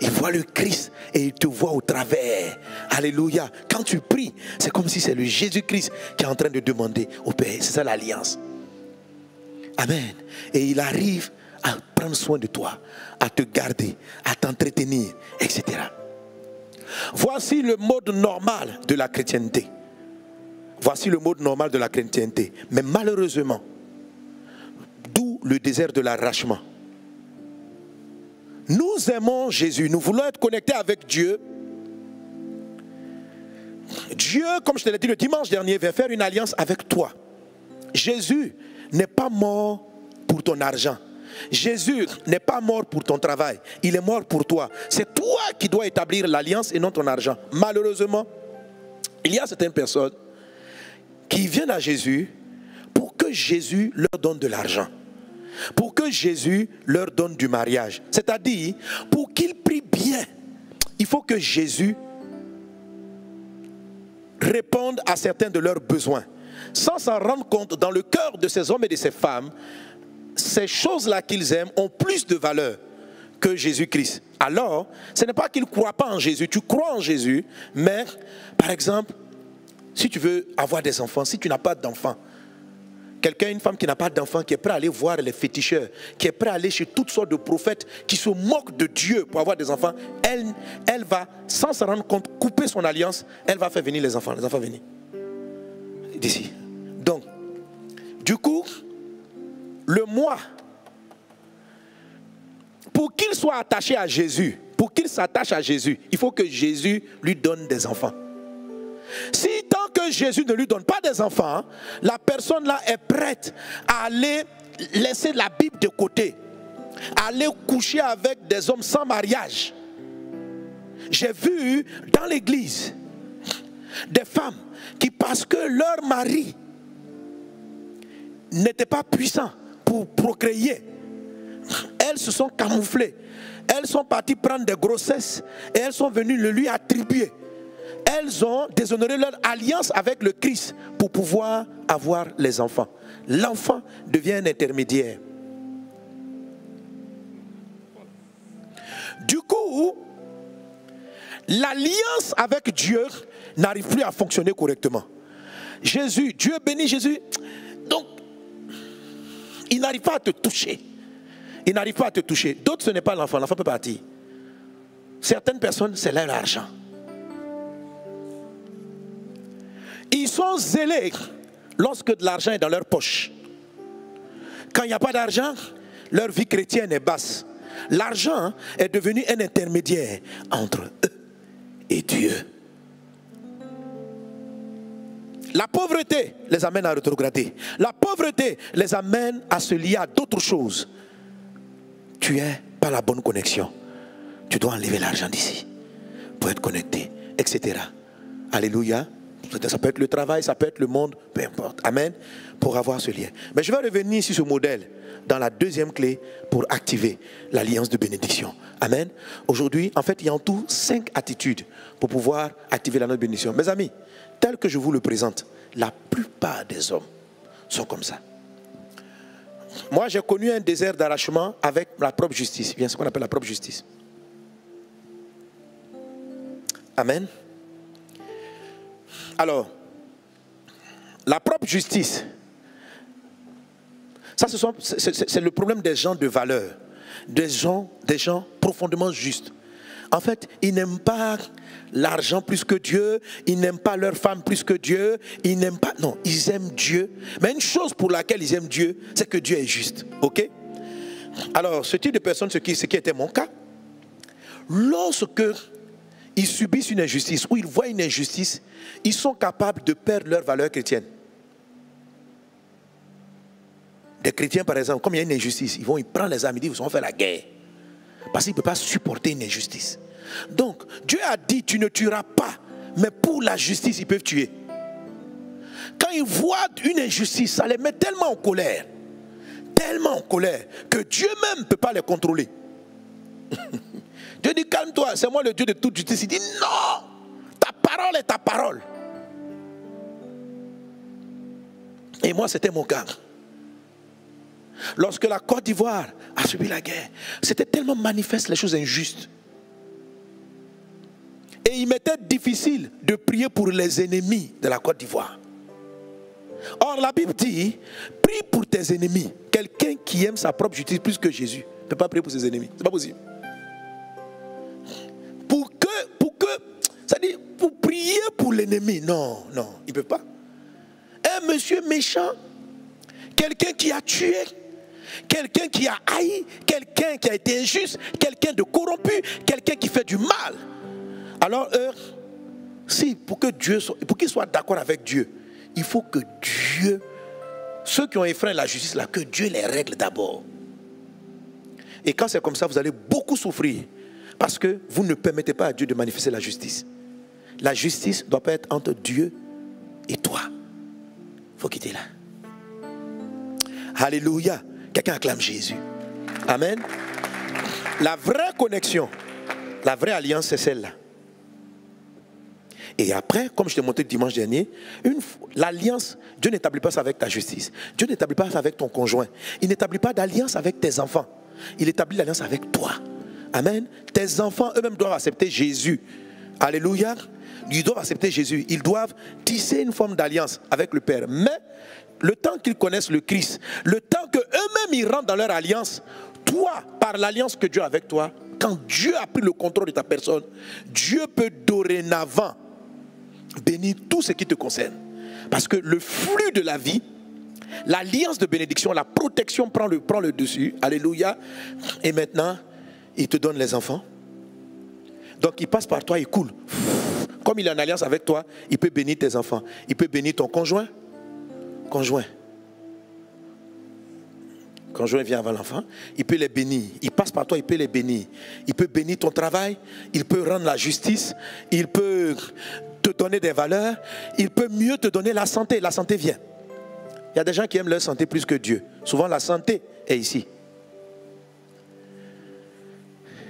C: Il voit le Christ et il te voit au travers. Alléluia. Quand tu pries, c'est comme si c'est le Jésus-Christ qui est en train de demander au Père. C'est ça l'alliance. Amen. Et il arrive à prendre soin de toi, à te garder, à t'entretenir, etc. Voici le mode normal de la chrétienté. Voici le mode normal de la chrétienté. Mais malheureusement, d'où le désert de l'arrachement. Nous aimons Jésus, nous voulons être connectés avec Dieu. Dieu, comme je te l'ai dit le dimanche dernier, vient faire une alliance avec toi. Jésus n'est pas mort pour ton argent. Jésus n'est pas mort pour ton travail. Il est mort pour toi. C'est toi qui dois établir l'alliance et non ton argent. Malheureusement, il y a certaines personnes qui viennent à Jésus pour que Jésus leur donne de l'argent. Pour que Jésus leur donne du mariage. C'est-à-dire, pour qu'ils prient bien, il faut que Jésus réponde à certains de leurs besoins. Sans s'en rendre compte, dans le cœur de ces hommes et de ces femmes, ces choses-là qu'ils aiment ont plus de valeur que Jésus-Christ. Alors, ce n'est pas qu'ils ne croient pas en Jésus, tu crois en Jésus, mais, par exemple, si tu veux avoir des enfants, si tu n'as pas d'enfants, quelqu'un, une femme qui n'a pas d'enfant, qui est prêt à aller voir les féticheurs, qui est prêt à aller chez toutes sortes de prophètes qui se moquent de Dieu pour avoir des enfants, elle va, sans se rendre compte, couper son alliance, elle va faire venir les enfants venir d'ici. Donc, du coup, le moi, pour qu'il soit attaché à Jésus, pour qu'il s'attache à Jésus, il faut que Jésus lui donne des enfants. Si tant que Jésus ne lui donne pas des enfants, la personne là est prête à aller laisser la Bible de côté, à aller coucher avec des hommes sans mariage. J'ai vu dans l'église des femmes qui, parce que leur mari n'était pas puissant pour procréer, elles se sont camouflées, elles sont parties prendre des grossesses et elles sont venues le lui attribuer. Elles ont déshonoré leur alliance avec le Christ pour pouvoir avoir les enfants. L'enfant devient un intermédiaire. Du coup, l'alliance avec Dieu n'arrive plus à fonctionner correctement. Jésus, Dieu bénit Jésus. Donc, il n'arrive pas à te toucher. Il n'arrive pas à te toucher. D'autres, ce n'est pas l'enfant. L'enfant peut partir. Certaines personnes, c'est leur argent. Ils sont zélés lorsque de l'argent est dans leur poche. Quand il n'y a pas d'argent, leur vie chrétienne est basse. L'argent est devenu un intermédiaire entre eux et Dieu. La pauvreté les amène à rétrograder. La pauvreté les amène à se lier à d'autres choses. Tu n'es pas la bonne connexion. Tu dois enlever l'argent d'ici pour être connecté, etc. Alléluia. Ça peut être le travail, ça peut être le monde, peu importe. Amen. Pour avoir ce lien. Mais je vais revenir sur ce modèle dans la deuxième clé pour activer l'alliance de bénédiction. Amen. Aujourd'hui, en fait, il y a en tout 5 attitudes pour pouvoir activer l'alliance de bénédiction. Mes amis, tel que je vous le présente, la plupart des hommes sont comme ça. Moi, j'ai connu un désert d'arrachement avec la propre justice. Bien, ce qu'on appelle la propre justice. Amen. Alors, la propre justice, ça c'est le problème des gens de valeur, des gens profondément justes. En fait, ils n'aiment pas l'argent plus que Dieu, ils n'aiment pas leur femme plus que Dieu, ils n'aiment pas, non, ils aiment Dieu. Mais une chose pour laquelle ils aiment Dieu, c'est que Dieu est juste, ok? Alors, ce type de personne, ce qui était mon cas, lorsque ils subissent une injustice ou ils voient une injustice, ils sont capables de perdre leur valeur chrétienne. Des chrétiens, par exemple, comme il y a une injustice, ils prennent les armes, ils disent, ils vont faire la guerre. Parce qu'ils ne peuvent pas supporter une injustice. Donc, Dieu a dit, tu ne tueras pas, mais pour la justice, ils peuvent tuer. Quand ils voient une injustice, ça les met tellement en colère, que Dieu même ne peut pas les contrôler. Dieu dit, calme-toi, c'est moi le Dieu de toute justice. Il dit, non, ta parole est ta parole. Et moi, c'était mon cas. Lorsque la Côte d'Ivoire a subi la guerre, c'était tellement manifeste les choses injustes. Et il m'était difficile de prier pour les ennemis de la Côte d'Ivoire. Or, la Bible dit, prie pour tes ennemis. Quelqu'un qui aime sa propre justice plus que Jésus ne peut pas prier pour ses ennemis. Ce n'est pas possible. C'est-à-dire, pour prier pour l'ennemi, non, ils ne peuvent pas. Un monsieur méchant, quelqu'un qui a tué, quelqu'un qui a haï, quelqu'un qui a été injuste, quelqu'un de corrompu, quelqu'un qui fait du mal. Alors, pour qu'ils soient d'accord avec Dieu, il faut que Dieu, ceux qui ont effreint la justice, là, que Dieu les règle d'abord. Et quand c'est comme ça, vous allez beaucoup souffrir. Parce que vous ne permettez pas à Dieu de manifester la justice. La justice ne doit pas être entre Dieu et toi. Il faut quitter là. Alléluia. Quelqu'un acclame Jésus. Amen. La vraie connexion, la vraie alliance, c'est celle-là. Et après, comme je t'ai montré dimanche dernier, l'alliance, Dieu n'établit pas ça avec ta justice. Dieu n'établit pas ça avec ton conjoint. Il n'établit pas d'alliance avec tes enfants. Il établit l'alliance avec toi. Amen. Tes enfants eux-mêmes doivent accepter Jésus. Alléluia. Ils doivent accepter Jésus. Ils doivent tisser une forme d'alliance avec le Père. Mais le temps qu'ils connaissent le Christ, le temps qu'eux-mêmes ils rentrent dans leur alliance, toi, par l'alliance que Dieu a avec toi, quand Dieu a pris le contrôle de ta personne, Dieu peut dorénavant bénir tout ce qui te concerne. Parce que le flux de la vie, l'alliance de bénédiction, la protection prend le dessus. Alléluia. Et maintenant, il te donne les enfants. Donc il passe par toi, il coule. Comme il est en alliance avec toi, il peut bénir tes enfants. Il peut bénir ton conjoint. Conjoint vient avant l'enfant. Il peut les bénir. Il passe par toi, il peut les bénir. Il peut bénir ton travail. Il peut rendre la justice. Il peut te donner des valeurs. Il peut mieux te donner la santé. La santé vient. Il y a des gens qui aiment leur santé plus que Dieu. Souvent la santé est ici.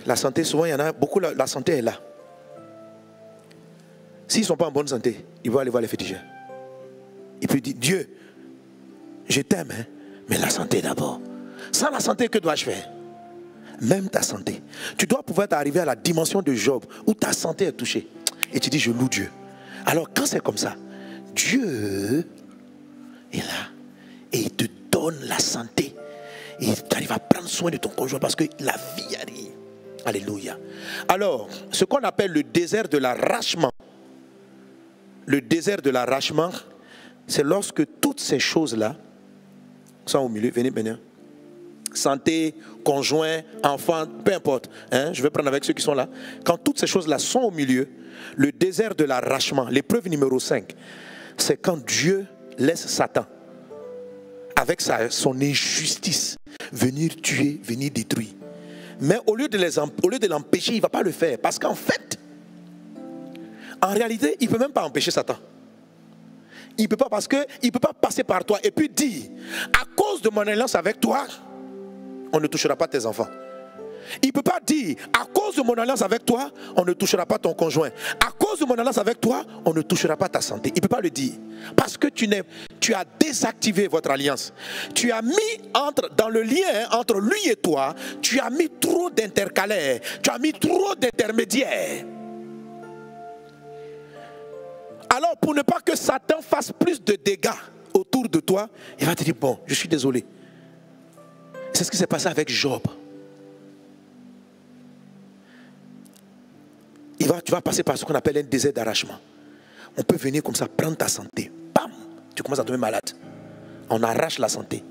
C: La santé, souvent il y en a beaucoup, la santé est là. S'ils ne sont pas en bonne santé, ils vont aller voir les féticheurs. Il peut dire, Dieu, je t'aime, hein, mais la santé d'abord. Sans la santé, que dois-je faire? Même ta santé. Tu dois pouvoir arriver à la dimension de Job où ta santé est touchée. Et tu dis, je loue Dieu. Alors quand c'est comme ça, Dieu est là et il te donne la santé. Et tu arrives à prendre soin de ton conjoint parce que la vie arrive. Alléluia. Alors, ce qu'on appelle le désert de l'arrachement, le désert de l'arrachement, c'est lorsque toutes ces choses-là sont au milieu. Venez, venez. Santé, conjoint, enfant, peu importe. Je vais prendre avec ceux qui sont là. Quand toutes ces choses-là sont au milieu, le désert de l'arrachement, l'épreuve numéro 5, c'est quand Dieu laisse Satan, avec son injustice, venir tuer, venir détruire. Mais au lieu de l'empêcher, il ne va pas le faire. Parce qu'en fait, en réalité, il ne peut même pas empêcher Satan. Il ne peut pas parce qu'il ne peut pas passer par toi et puis dire, à cause de mon alliance avec toi, on ne touchera pas tes enfants. Il ne peut pas dire, à cause de mon alliance avec toi, on ne touchera pas ton conjoint. À cause de mon alliance avec toi, on ne touchera pas ta santé. Il ne peut pas le dire. Parce que tu as désactivé votre alliance. Tu as mis dans le lien entre lui et toi, tu as mis trop d'intercalaires. Tu as mis trop d'intermédiaires. Alors pour ne pas que Satan fasse plus de dégâts autour de toi, il va te dire, bon, je suis désolé. C'est ce qui s'est passé avec Job. Tu vas passer par ce qu'on appelle un désert d'arrachement. On peut venir comme ça, prendre ta santé. Bam! Tu commences à tomber malade. On arrache la santé.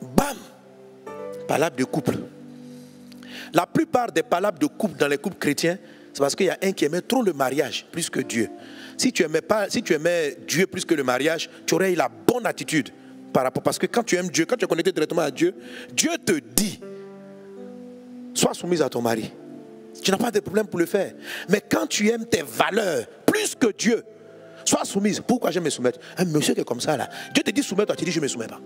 C: Bam! Palabre de couple. La plupart des palabres de couple dans les couples chrétiens, c'est parce qu'il y a un qui aimait trop le mariage plus que Dieu. Si tu aimais Dieu plus que le mariage, tu aurais eu la bonne attitude par rapport. Parce que quand tu aimes Dieu, quand tu es connecté directement à Dieu, Dieu te dit, sois soumise à ton mari. Tu n'as pas de problème pour le faire. Mais quand tu aimes tes valeurs plus que Dieu, sois soumise. Pourquoi je vais me soumettre? Un monsieur qui est comme ça là, Dieu te dit soumets-toi, tu dis je ne me soumets pas.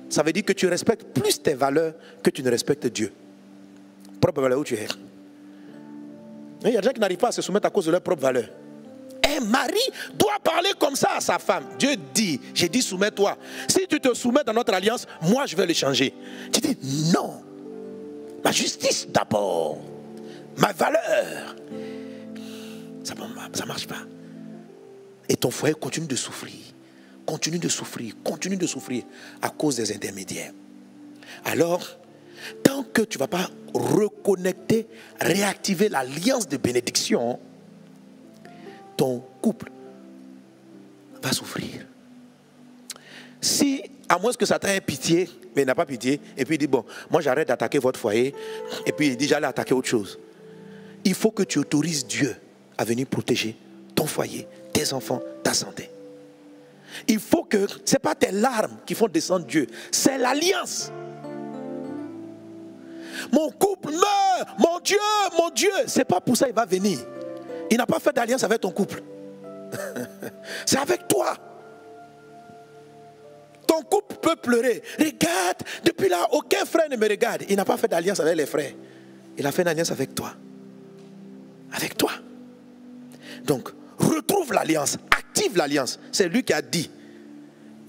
C: Ça veut dire que tu respectes plus tes valeurs que tu ne respectes Dieu. Propre valeur où tu es. Il y a des gens qui n'arrivent pas à se soumettre à cause de leurs propres valeurs. Un mari doit parler comme ça à sa femme. Dieu dit, j'ai dit soumets-toi. Si tu te soumets dans notre alliance, moi je vais le changer. Tu dis non. Ma justice d'abord. Ma valeur. Ça ne marche pas. Et ton foyer continue de souffrir. Continue de souffrir. Continue de souffrir à cause des intermédiaires. Alors, tant que tu ne vas pas reconnecter, réactiver l'alliance de bénédiction, ton couple va souffrir. Si, à moins que Satan ait pitié, mais il n'a pas pitié, et puis il dit, bon, moi j'arrête d'attaquer votre foyer, et puis il dit, j'allais attaquer autre chose. Il faut que tu autorises Dieu à venir protéger ton foyer, tes enfants, ta santé. Il faut que, ce n'est pas tes larmes qui font descendre Dieu, c'est l'alliance. Mon couple meurt, mon Dieu, c'est pas pour ça qu'il va venir. Il n'a pas fait d'alliance avec ton couple. C'est avec toi. Ton couple peut pleurer. Regarde, depuis là, aucun frère ne me regarde. Il n'a pas fait d'alliance avec les frères. Il a fait une alliance avec toi. Avec toi. Donc, retrouve l'alliance, active l'alliance. C'est lui qui a dit,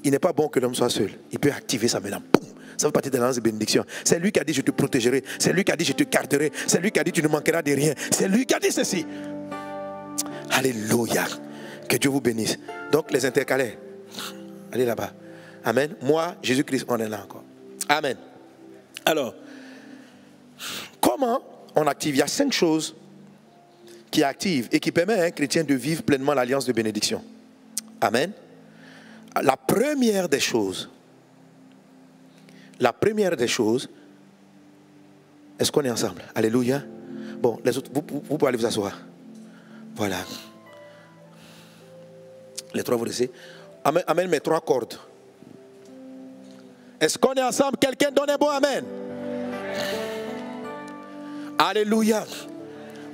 C: il n'est pas bon que l'homme soit seul. Il peut activer ça maintenant. Boum. Ça fait partie de l'alliance de bénédiction. C'est lui qui a dit, je te protégerai. C'est lui qui a dit, je te garderai. C'est lui qui a dit, tu ne manqueras de rien. C'est lui qui a dit ceci. Alléluia. Que Dieu vous bénisse. Donc, les intercalaires. Allez là-bas. Amen. Moi, Jésus-Christ, on est là encore. Amen. Alors, comment on active? Il y a 5 choses qui activent et qui permettent à un chrétien de vivre pleinement l'alliance de bénédiction. Amen. La première des choses, est-ce qu'on est ensemble? Alléluia. Bon, les autres, vous pouvez aller vous asseoir. Voilà. Les 3, vous laissez. Amen, mes 3 cordes. Est-ce qu'on est ensemble? Quelqu'un donne un bon amen. Alléluia.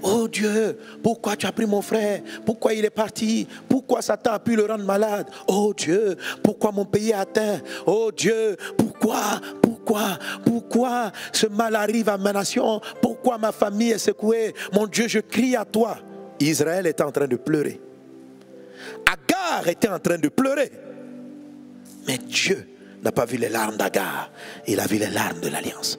C: Oh Dieu, pourquoi tu as pris mon frère? Pourquoi il est parti? Pourquoi Satan a pu le rendre malade? Oh Dieu, pourquoi mon pays est atteint? Oh Dieu, pourquoi ce mal arrive à ma nation? Pourquoi ma famille est secouée? Mon Dieu, je crie à toi. Israël était en train de pleurer. Agar était en train de pleurer. Mais Dieu n'a pas vu les larmes d'Agar. Il a vu les larmes de l'alliance.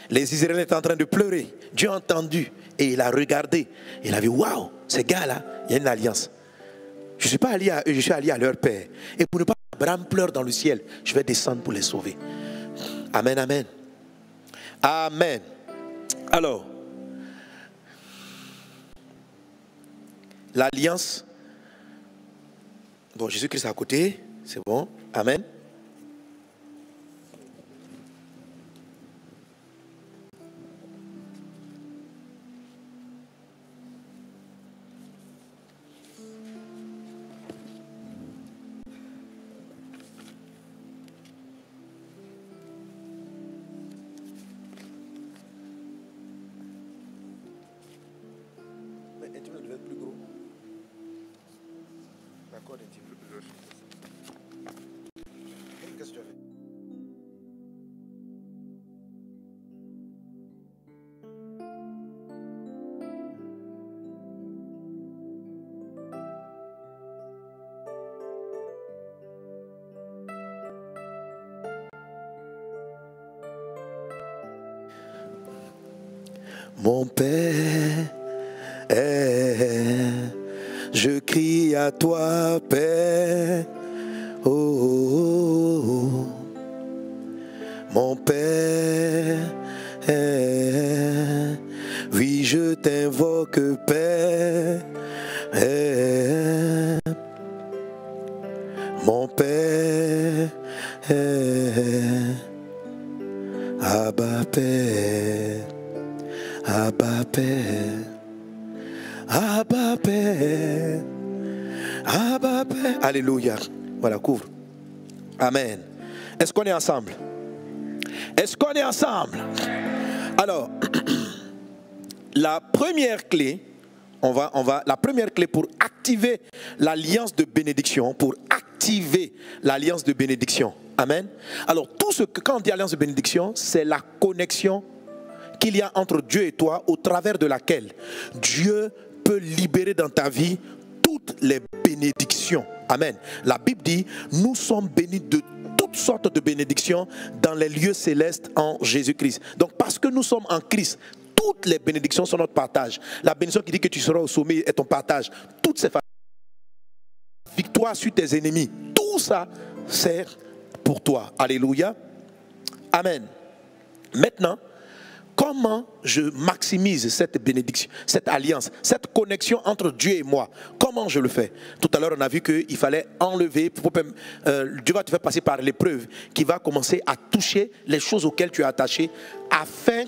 C: Les Israéliens étaient en train de pleurer. Dieu a entendu et il a regardé. Il a vu, waouh, ces gars-là, il y a une alliance. Je ne suis pas allié à eux, je suis allié à leur père. Et pour ne pas qu'Abraham pleure dans le ciel, je vais descendre pour les sauver. Amen, amen. Amen. Alors, l'alliance. Bon, Jésus-Christ est à côté, c'est bon. Amen. Mon Père, je crie à toi, Père. Oh, oh, oh. Mon Père, oui, je t'invoque, Père. Mon Père, Abba Père. Abba Père, Abba Père, Abba Père. Alléluia. Voilà, couvre. Amen. Est-ce qu'on est ensemble? Est-ce qu'on est ensemble? Alors, la première clé, la première clé pour activer l'alliance de bénédiction, Amen. Alors, quand on dit alliance de bénédiction, c'est la connexion qu'il y a entre Dieu et toi, au travers de laquelle Dieu peut libérer dans ta vie toutes les bénédictions. Amen. La Bible dit, nous sommes bénis de toutes sortes de bénédictions dans les lieux célestes en Jésus-Christ. Donc parce que nous sommes en Christ, toutes les bénédictions sont notre partage. La bénédiction qui dit que tu seras au sommet est ton partage. Toutes ces victoires sur tes ennemis, tout ça sert pour toi. Alléluia. Amen. Maintenant, comment je maximise cette bénédiction, cette alliance, cette connexion entre Dieu et moi? Comment je le fais? Tout à l'heure, on a vu qu'il fallait enlever, Dieu va te faire passer par l'épreuve qui va commencer à toucher les choses auxquelles tu es attaché, afin,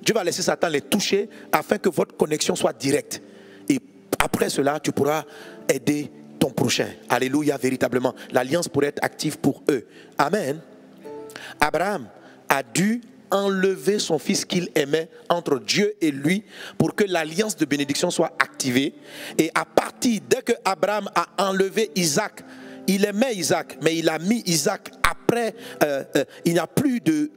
C: Dieu va laisser Satan les toucher afin que votre connexion soit directe. Et après cela, tu pourras aider ton prochain. Alléluia, véritablement. L'alliance pourrait être active pour eux. Amen. Abraham a dû enlever son fils qu'il aimait entre Dieu et lui pour que l'alliance de bénédiction soit activée. Et à partir, dès que Abraham a enlevé Isaac, il aimait Isaac, mais il a mis Isaac après, il n'y a plus de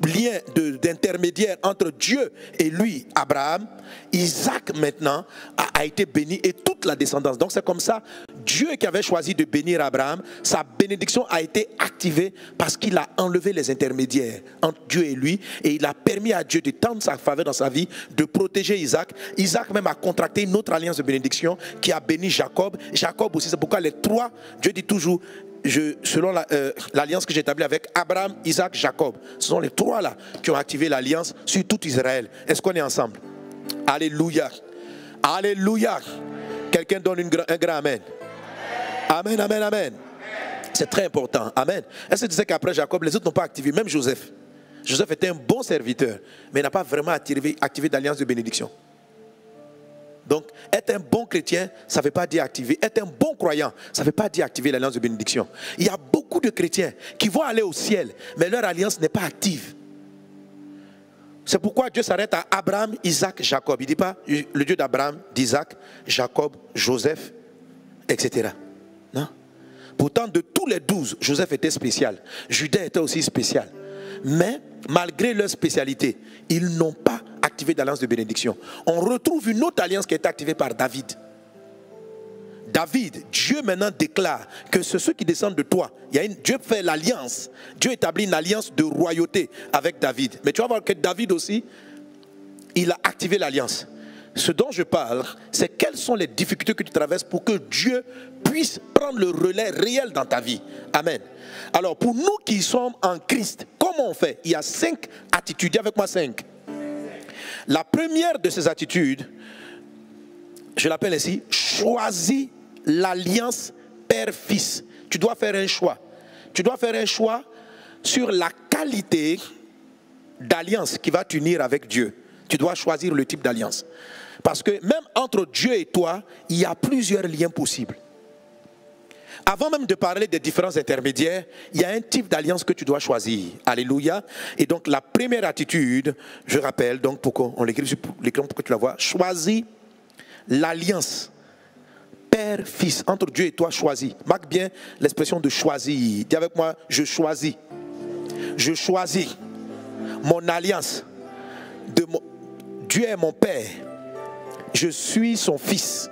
C: lien d'intermédiaire entre Dieu et lui, Abraham. Isaac maintenant a été béni et toute la descendance. Donc c'est comme ça, Dieu qui avait choisi de bénir Abraham, sa bénédiction a été activée parce qu'il a enlevé les intermédiaires entre Dieu et lui, et il a permis à Dieu de tendre sa faveur dans sa vie, de protéger Isaac. Isaac même a contracté une autre alliance de bénédiction qui a béni Jacob. Jacob aussi, c'est pourquoi les trois, Dieu dit toujours, selon l'alliance que j'ai établie avec Abraham, Isaac, Jacob. Ce sont les trois là qui ont activé l'alliance sur tout Israël. Est-ce qu'on est ensemble? Alléluia. Alléluia. Quelqu'un donne un grand amen. Amen, amen, amen. C'est très important. Amen. Est-ce que tu sais qu'après Jacob, les autres n'ont pas activé? Même Joseph. Joseph était un bon serviteur, mais il n'a pas vraiment activé d'alliance de bénédiction. Donc, être un bon chrétien, ça ne veut pas dire activer. Être un bon croyant, ça ne veut pas dire activer l'alliance de bénédiction. Il y a beaucoup de chrétiens qui vont aller au ciel, mais leur alliance n'est pas active. C'est pourquoi Dieu s'arrête à Abraham, Isaac, Jacob. Il ne dit pas le Dieu d'Abraham, d'Isaac, Jacob, Joseph, etc. Non. Pourtant, de tous les 12, Joseph était spécial. Judas était aussi spécial. Mais, malgré leur spécialité, ils n'ont pas activé d'alliance de bénédiction. On retrouve une autre alliance qui a été activée par David. David, Dieu maintenant déclare que c'est ceux qui descendent de toi. Dieu fait l'alliance. Dieu établit une alliance de royauté avec David. Mais tu vas voir que David aussi, il a activé l'alliance. Ce dont je parle, c'est quelles sont les difficultés que tu traverses pour que Dieu puisse prendre le relais réel dans ta vie. Amen. Alors, pour nous qui sommes en Christ, comment on fait? Il y a 5 attitudes. Dis avec moi 5. La première de ces attitudes, je l'appelle ainsi, choisis l'alliance père-fils. Tu dois faire un choix. Tu dois faire un choix sur la qualité d'alliance qui va t'unir avec Dieu. Tu dois choisir le type d'alliance. Parce que même entre Dieu et toi, il y a plusieurs liens possibles. Avant même de parler des différents intermédiaires, il y a un type d'alliance que tu dois choisir. Alléluia. Et donc la première attitude, je rappelle, donc pour qu'on l'écrive sur l'écran pour que tu la vois, choisis l'alliance père-fils. Entre Dieu et toi, choisis. Marque bien l'expression de choisir. Dis avec moi, je choisis. Je choisis mon alliance. Dieu est mon père. Je suis son fils.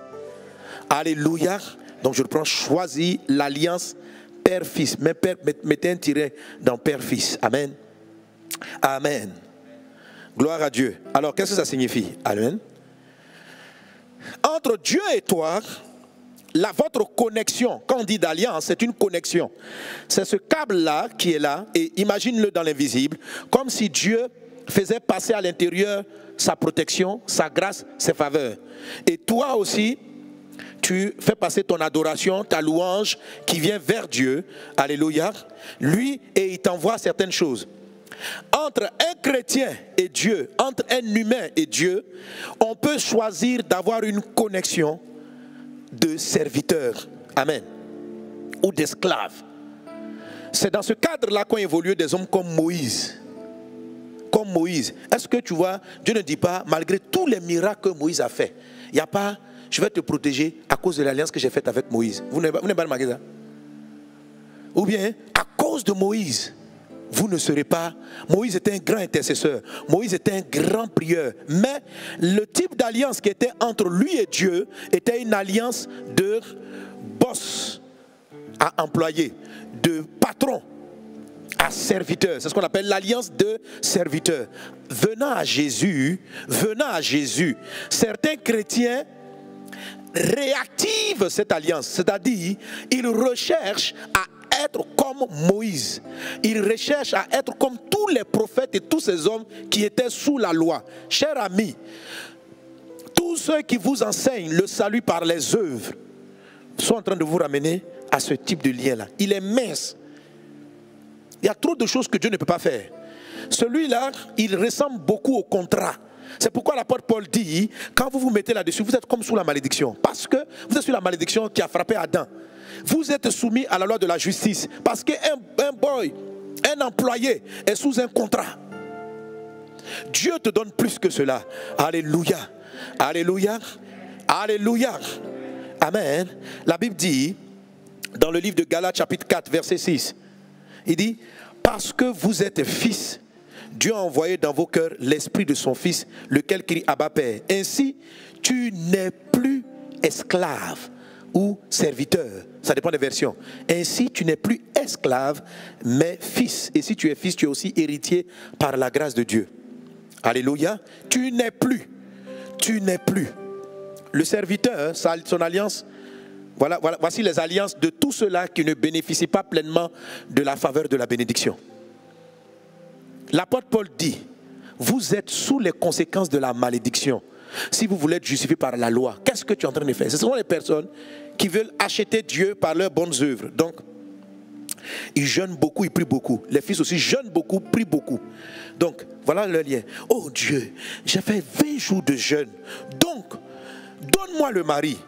C: Alléluia. Donc je reprends, choisis l'alliance père-fils. Mettez un tiret dans père-fils. Amen. Amen. Gloire à Dieu. Alors qu'est-ce que ça signifie? Amen. Entre Dieu et toi, votre connexion, quand on dit d'alliance, c'est une connexion. C'est ce câble-là qui est là, et imagine-le dans l'invisible, comme si Dieu faisait passer à l'intérieur sa protection, sa grâce, ses faveurs. Et toi aussi, tu fais passer ton adoration, ta louange qui vient vers Dieu. Alléluia. Lui, et il t'envoie certaines choses. Entre un chrétien et Dieu, entre un humain et Dieu, on peut choisir d'avoir une connexion de serviteur. Amen. Ou d'esclave. C'est dans ce cadre-là qu'ont évolué des hommes comme Moïse. Comme Moïse. Est-ce que tu vois, Dieu ne dit pas, malgré tous les miracles que Moïse a fait, il n'y a pas, je vais te protéger à cause de l'alliance que j'ai faite avec Moïse. Vous n'avez pas remarqué ça? Ou bien, à cause de Moïse, vous ne serez pas. Moïse était un grand intercesseur. Moïse était un grand prieur. Mais le type d'alliance qui était entre lui et Dieu était une alliance de boss à employé, de patron à serviteur. C'est ce qu'on appelle l'alliance de serviteur. Venant à Jésus, certains chrétiens réactivent cette alliance. C'est-à-dire, ils recherchent à être comme Moïse. Ils recherchent à être comme tous les prophètes et tous ces hommes qui étaient sous la loi. Chers amis, tous ceux qui vous enseignent le salut par les œuvres sont en train de vous ramener à ce type de lien-là. Il est mince. Il y a trop de choses que Dieu ne peut pas faire. Celui-là, il ressemble beaucoup au contrat. C'est pourquoi l'apôtre Paul dit, quand vous vous mettez là-dessus, vous êtes comme sous la malédiction. Parce que vous êtes sous la malédiction qui a frappé Adam. Vous êtes soumis à la loi de la justice. Parce qu'un employé est sous un contrat. Dieu te donne plus que cela. Alléluia. Alléluia. Alléluia. Amen. La Bible dit, dans le livre de Galates chapitre 4, verset 6, il dit, parce que vous êtes fils, Dieu a envoyé dans vos cœurs l'esprit de son fils, lequel crie Abba Père. Ainsi, tu n'es plus esclave ou serviteur. Ça dépend des versions. Ainsi, tu n'es plus esclave, mais fils. Et si tu es fils, tu es aussi héritier par la grâce de Dieu. Alléluia. Tu n'es plus. Tu n'es plus. Le serviteur, son alliance, voici les alliances de tous ceux-là qui ne bénéficient pas pleinement de la faveur de la bénédiction. L'apôtre Paul dit, vous êtes sous les conséquences de la malédiction. Si vous voulez être justifié par la loi, qu'est-ce que tu es en train de faire? Ce sont les personnes qui veulent acheter Dieu par leurs bonnes œuvres. Donc, ils jeûnent beaucoup, ils prient beaucoup. Les fils aussi jeûnent beaucoup, prient beaucoup. Donc, voilà le lien. Oh Dieu, j'ai fait 20 jours de jeûne. Donc, donne-moi le mari.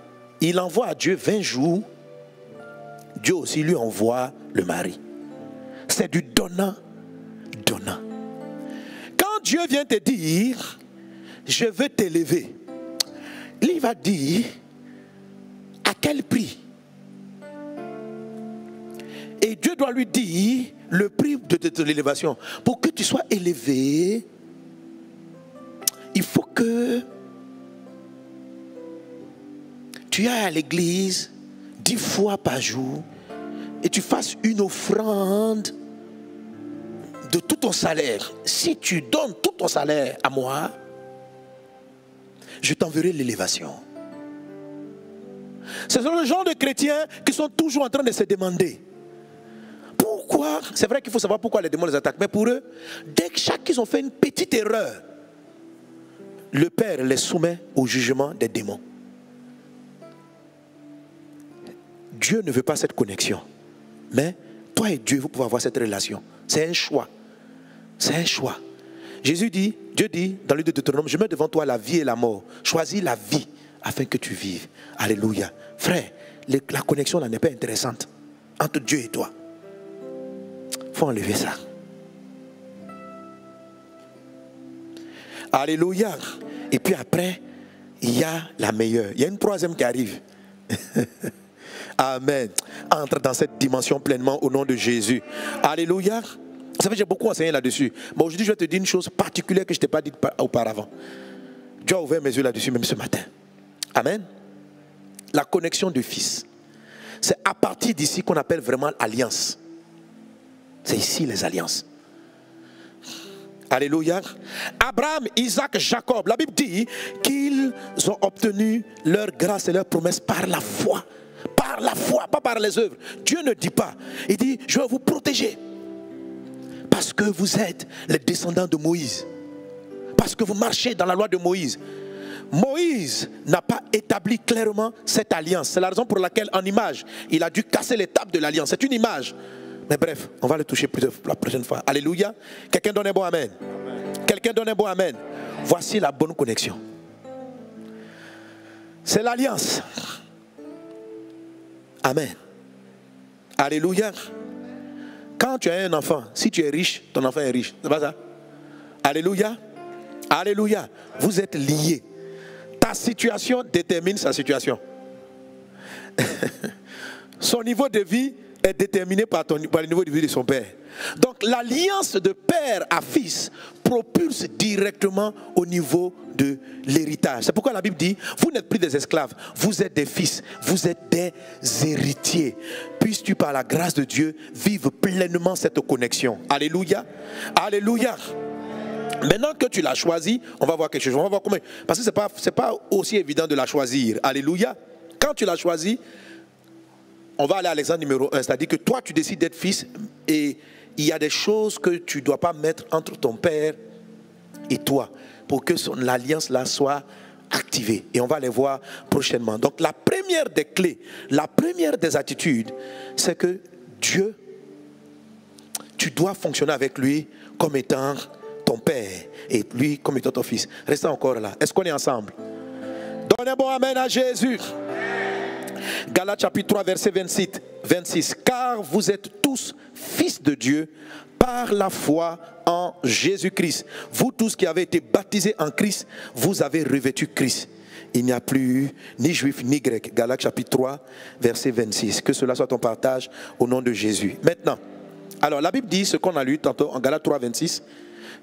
C: Il envoie à Dieu 20 jours. Dieu aussi lui envoie le mari. C'est du donnant-donnant. Quand Dieu vient te dire, je veux t'élever, il va dire, à quel prix? Et Dieu doit lui dire le prix de l'élévation. Pour que tu sois élevé, il faut que tu ailles à l'église 10 fois par jour et tu fasses une offrande de tout ton salaire. Si tu donnes tout ton salaire à moi, je t'enverrai l'élévation. Ce sont le genre de chrétiens qui sont toujours en train de se demander pourquoi. C'est vrai qu'il faut savoir pourquoi les démons les attaquent, mais pour eux, dès que chaque ils ont fait une petite erreur, le Père les soumet au jugement des démons. Dieu ne veut pas cette connexion. Mais toi et Dieu, vous pouvez avoir cette relation. C'est un choix. C'est un choix. Dieu dit dans le livre de Deutéronome, je mets devant toi la vie et la mort. Choisis la vie afin que tu vives. Alléluia. Frère, la connexion là n'est pas intéressante entre Dieu et toi. Il faut enlever ça. Alléluia. Et puis après, il y a la meilleure. Il y a une troisième qui arrive. Amen. Entre dans cette dimension pleinement au nom de Jésus. Alléluia. Vous savez, j'ai beaucoup enseigné là-dessus. Mais aujourd'hui, je vais te dire une chose particulière que je ne t'ai pas dit auparavant. Dieu a ouvert mes yeux là-dessus même ce matin. Amen. La connexion du Fils. C'est à partir d'ici qu'on appelle vraiment alliance. C'est ici les alliances. Alléluia. Abraham, Isaac, Jacob. La Bible dit qu'ils ont obtenu leur grâce et leur promesse par la foi. Par la foi, pas par les œuvres. Dieu ne dit pas. Il dit, je vais vous protéger. Parce que vous êtes les descendants de Moïse. Parce que vous marchez dans la loi de Moïse. Moïse n'a pas établi clairement cette alliance. C'est la raison pour laquelle, en image, il a dû casser l'étape de l'alliance. C'est une image. Mais bref, on va le toucher plus la prochaine fois. Alléluia. Quelqu'un donne un bon amen. Quelqu'un donne un bon amen. Voici la bonne connexion. C'est l'alliance. Amen. Alléluia. Quand tu as un enfant, si tu es riche, ton enfant est riche. C'est pas ça? Alléluia. Alléluia. Vous êtes liés. Ta situation détermine sa situation. Son niveau de vie est déterminé par le niveau de vie de son père. Donc l'alliance de père à fils propulse directement au niveau de l'héritage. C'est pourquoi la Bible dit, vous n'êtes plus des esclaves, vous êtes des fils, vous êtes des héritiers. Puisses-tu par la grâce de Dieu vivre pleinement cette connexion. Alléluia. Alléluia. Maintenant que tu l'as choisi, on va voir quelque chose. On va voir comment. Parce que c'est pas aussi évident de la choisir. Alléluia. Quand tu l'as choisi, on va aller à l'exemple numéro 1. C'est-à-dire que toi, tu décides d'être fils et il y a des choses que tu ne dois pas mettre entre ton père et toi pour que l'alliance là soit activée. Et on va les voir prochainement. Donc la première des clés, la première des attitudes, c'est que Dieu, tu dois fonctionner avec lui comme étant ton père et lui comme étant ton fils. Restez encore là. Est-ce qu'on est ensemble? Donnez un bon amen à Jésus. Galates chapitre 3 verset 26. Car vous êtes tous fils de Dieu par la foi en Jésus-Christ. Vous tous qui avez été baptisés en Christ, vous avez revêtu Christ. Il n'y a plus ni juif ni grec. Galates chapitre 3 verset 26. Que cela soit ton partage au nom de Jésus. Maintenant, alors la Bible dit ce qu'on a lu tantôt en Galates 3 26,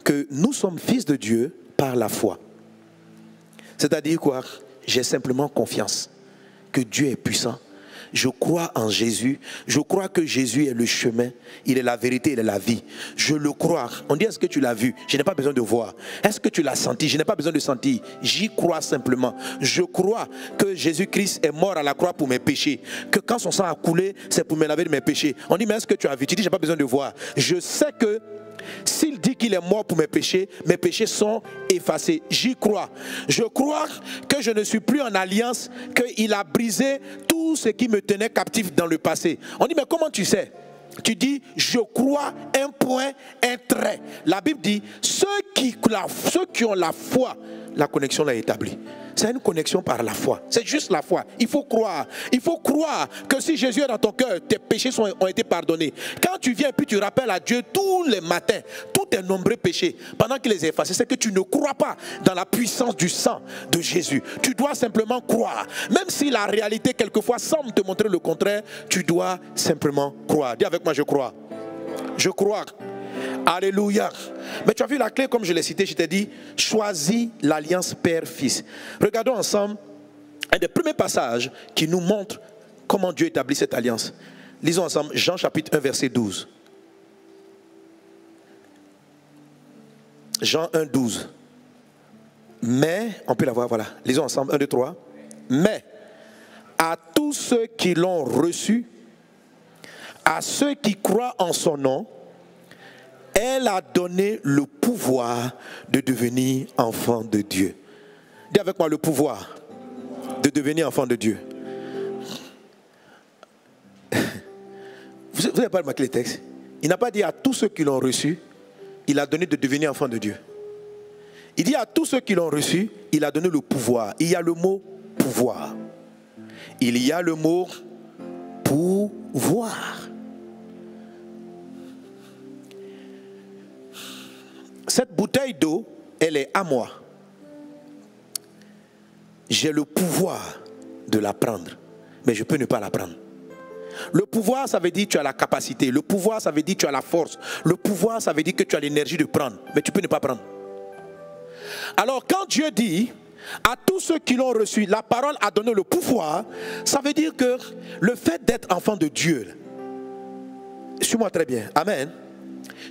C: que nous sommes fils de Dieu par la foi. C'est-à-dire quoi? J'ai simplement confiance que Dieu est puissant. Je crois en Jésus. Je crois que Jésus est le chemin. Il est la vérité, il est la vie. Je le crois. On dit, est-ce que tu l'as vu? Je n'ai pas besoin de voir. Est-ce que tu l'as senti? Je n'ai pas besoin de sentir. J'y crois simplement. Je crois que Jésus-Christ est mort à la croix pour mes péchés. Que quand son sang a coulé, c'est pour me laver de mes péchés. On dit, mais est-ce que tu as vu? Tu dis, je n'ai pas besoin de voir. Je sais que s'il dit qu'il est mort pour mes péchés sont effacés. J'y crois. Je crois que je ne suis plus en alliance, qu'il a brisé tout ce qui me tenait captif dans le passé. On dit, mais comment tu sais? Tu dis, je crois, un point, un trait. La Bible dit, ceux qui ont la foi, la connexion l'a établie. C'est une connexion par la foi. C'est juste la foi. Il faut croire. Il faut croire que si Jésus est dans ton cœur, tes péchés ont été pardonnés. Quand tu viens et puis tu rappelles à Dieu tous les matins, tous tes nombreux péchés, pendant qu'il les a effacés, c'est que tu ne crois pas dans la puissance du sang de Jésus. Tu dois simplement croire. Même si la réalité quelquefois semble te montrer le contraire, tu dois simplement croire. Dis avec moi, je crois. Je crois. Alléluia. Mais tu as vu la clé, comme je l'ai cité, je t'ai dit, choisis l'alliance père-fils. Regardons ensemble un des premiers passages qui nous montre comment Dieu établit cette alliance. Lisons ensemble Jean chapitre 1 verset 12. Jean 1, 12. Mais, on peut la voir, voilà. Lisons ensemble, 1, 2, 3. Mais, à tous ceux qui l'ont reçu, à ceux qui croient en son nom, elle a donné le pouvoir de devenir enfant de Dieu. Dis avec moi, le pouvoir de devenir enfant de Dieu. Vous n'avez pas remarqué les textes? Il n'a pas dit à tous ceux qui l'ont reçu, il a donné de devenir enfant de Dieu. Il dit à tous ceux qui l'ont reçu, il a donné le pouvoir. Il y a le mot pouvoir. Il y a le mot pouvoir. Cette bouteille d'eau, elle est à moi. J'ai le pouvoir de la prendre, mais je peux ne pas la prendre. Le pouvoir, ça veut dire que tu as la capacité. Le pouvoir, ça veut dire que tu as la force. Le pouvoir, ça veut dire que tu as l'énergie de prendre, mais tu peux ne pas prendre. Alors quand Dieu dit à tous ceux qui l'ont reçu, la parole a donné le pouvoir, ça veut dire que le fait d'être enfant de Dieu, suis-moi très bien, amen,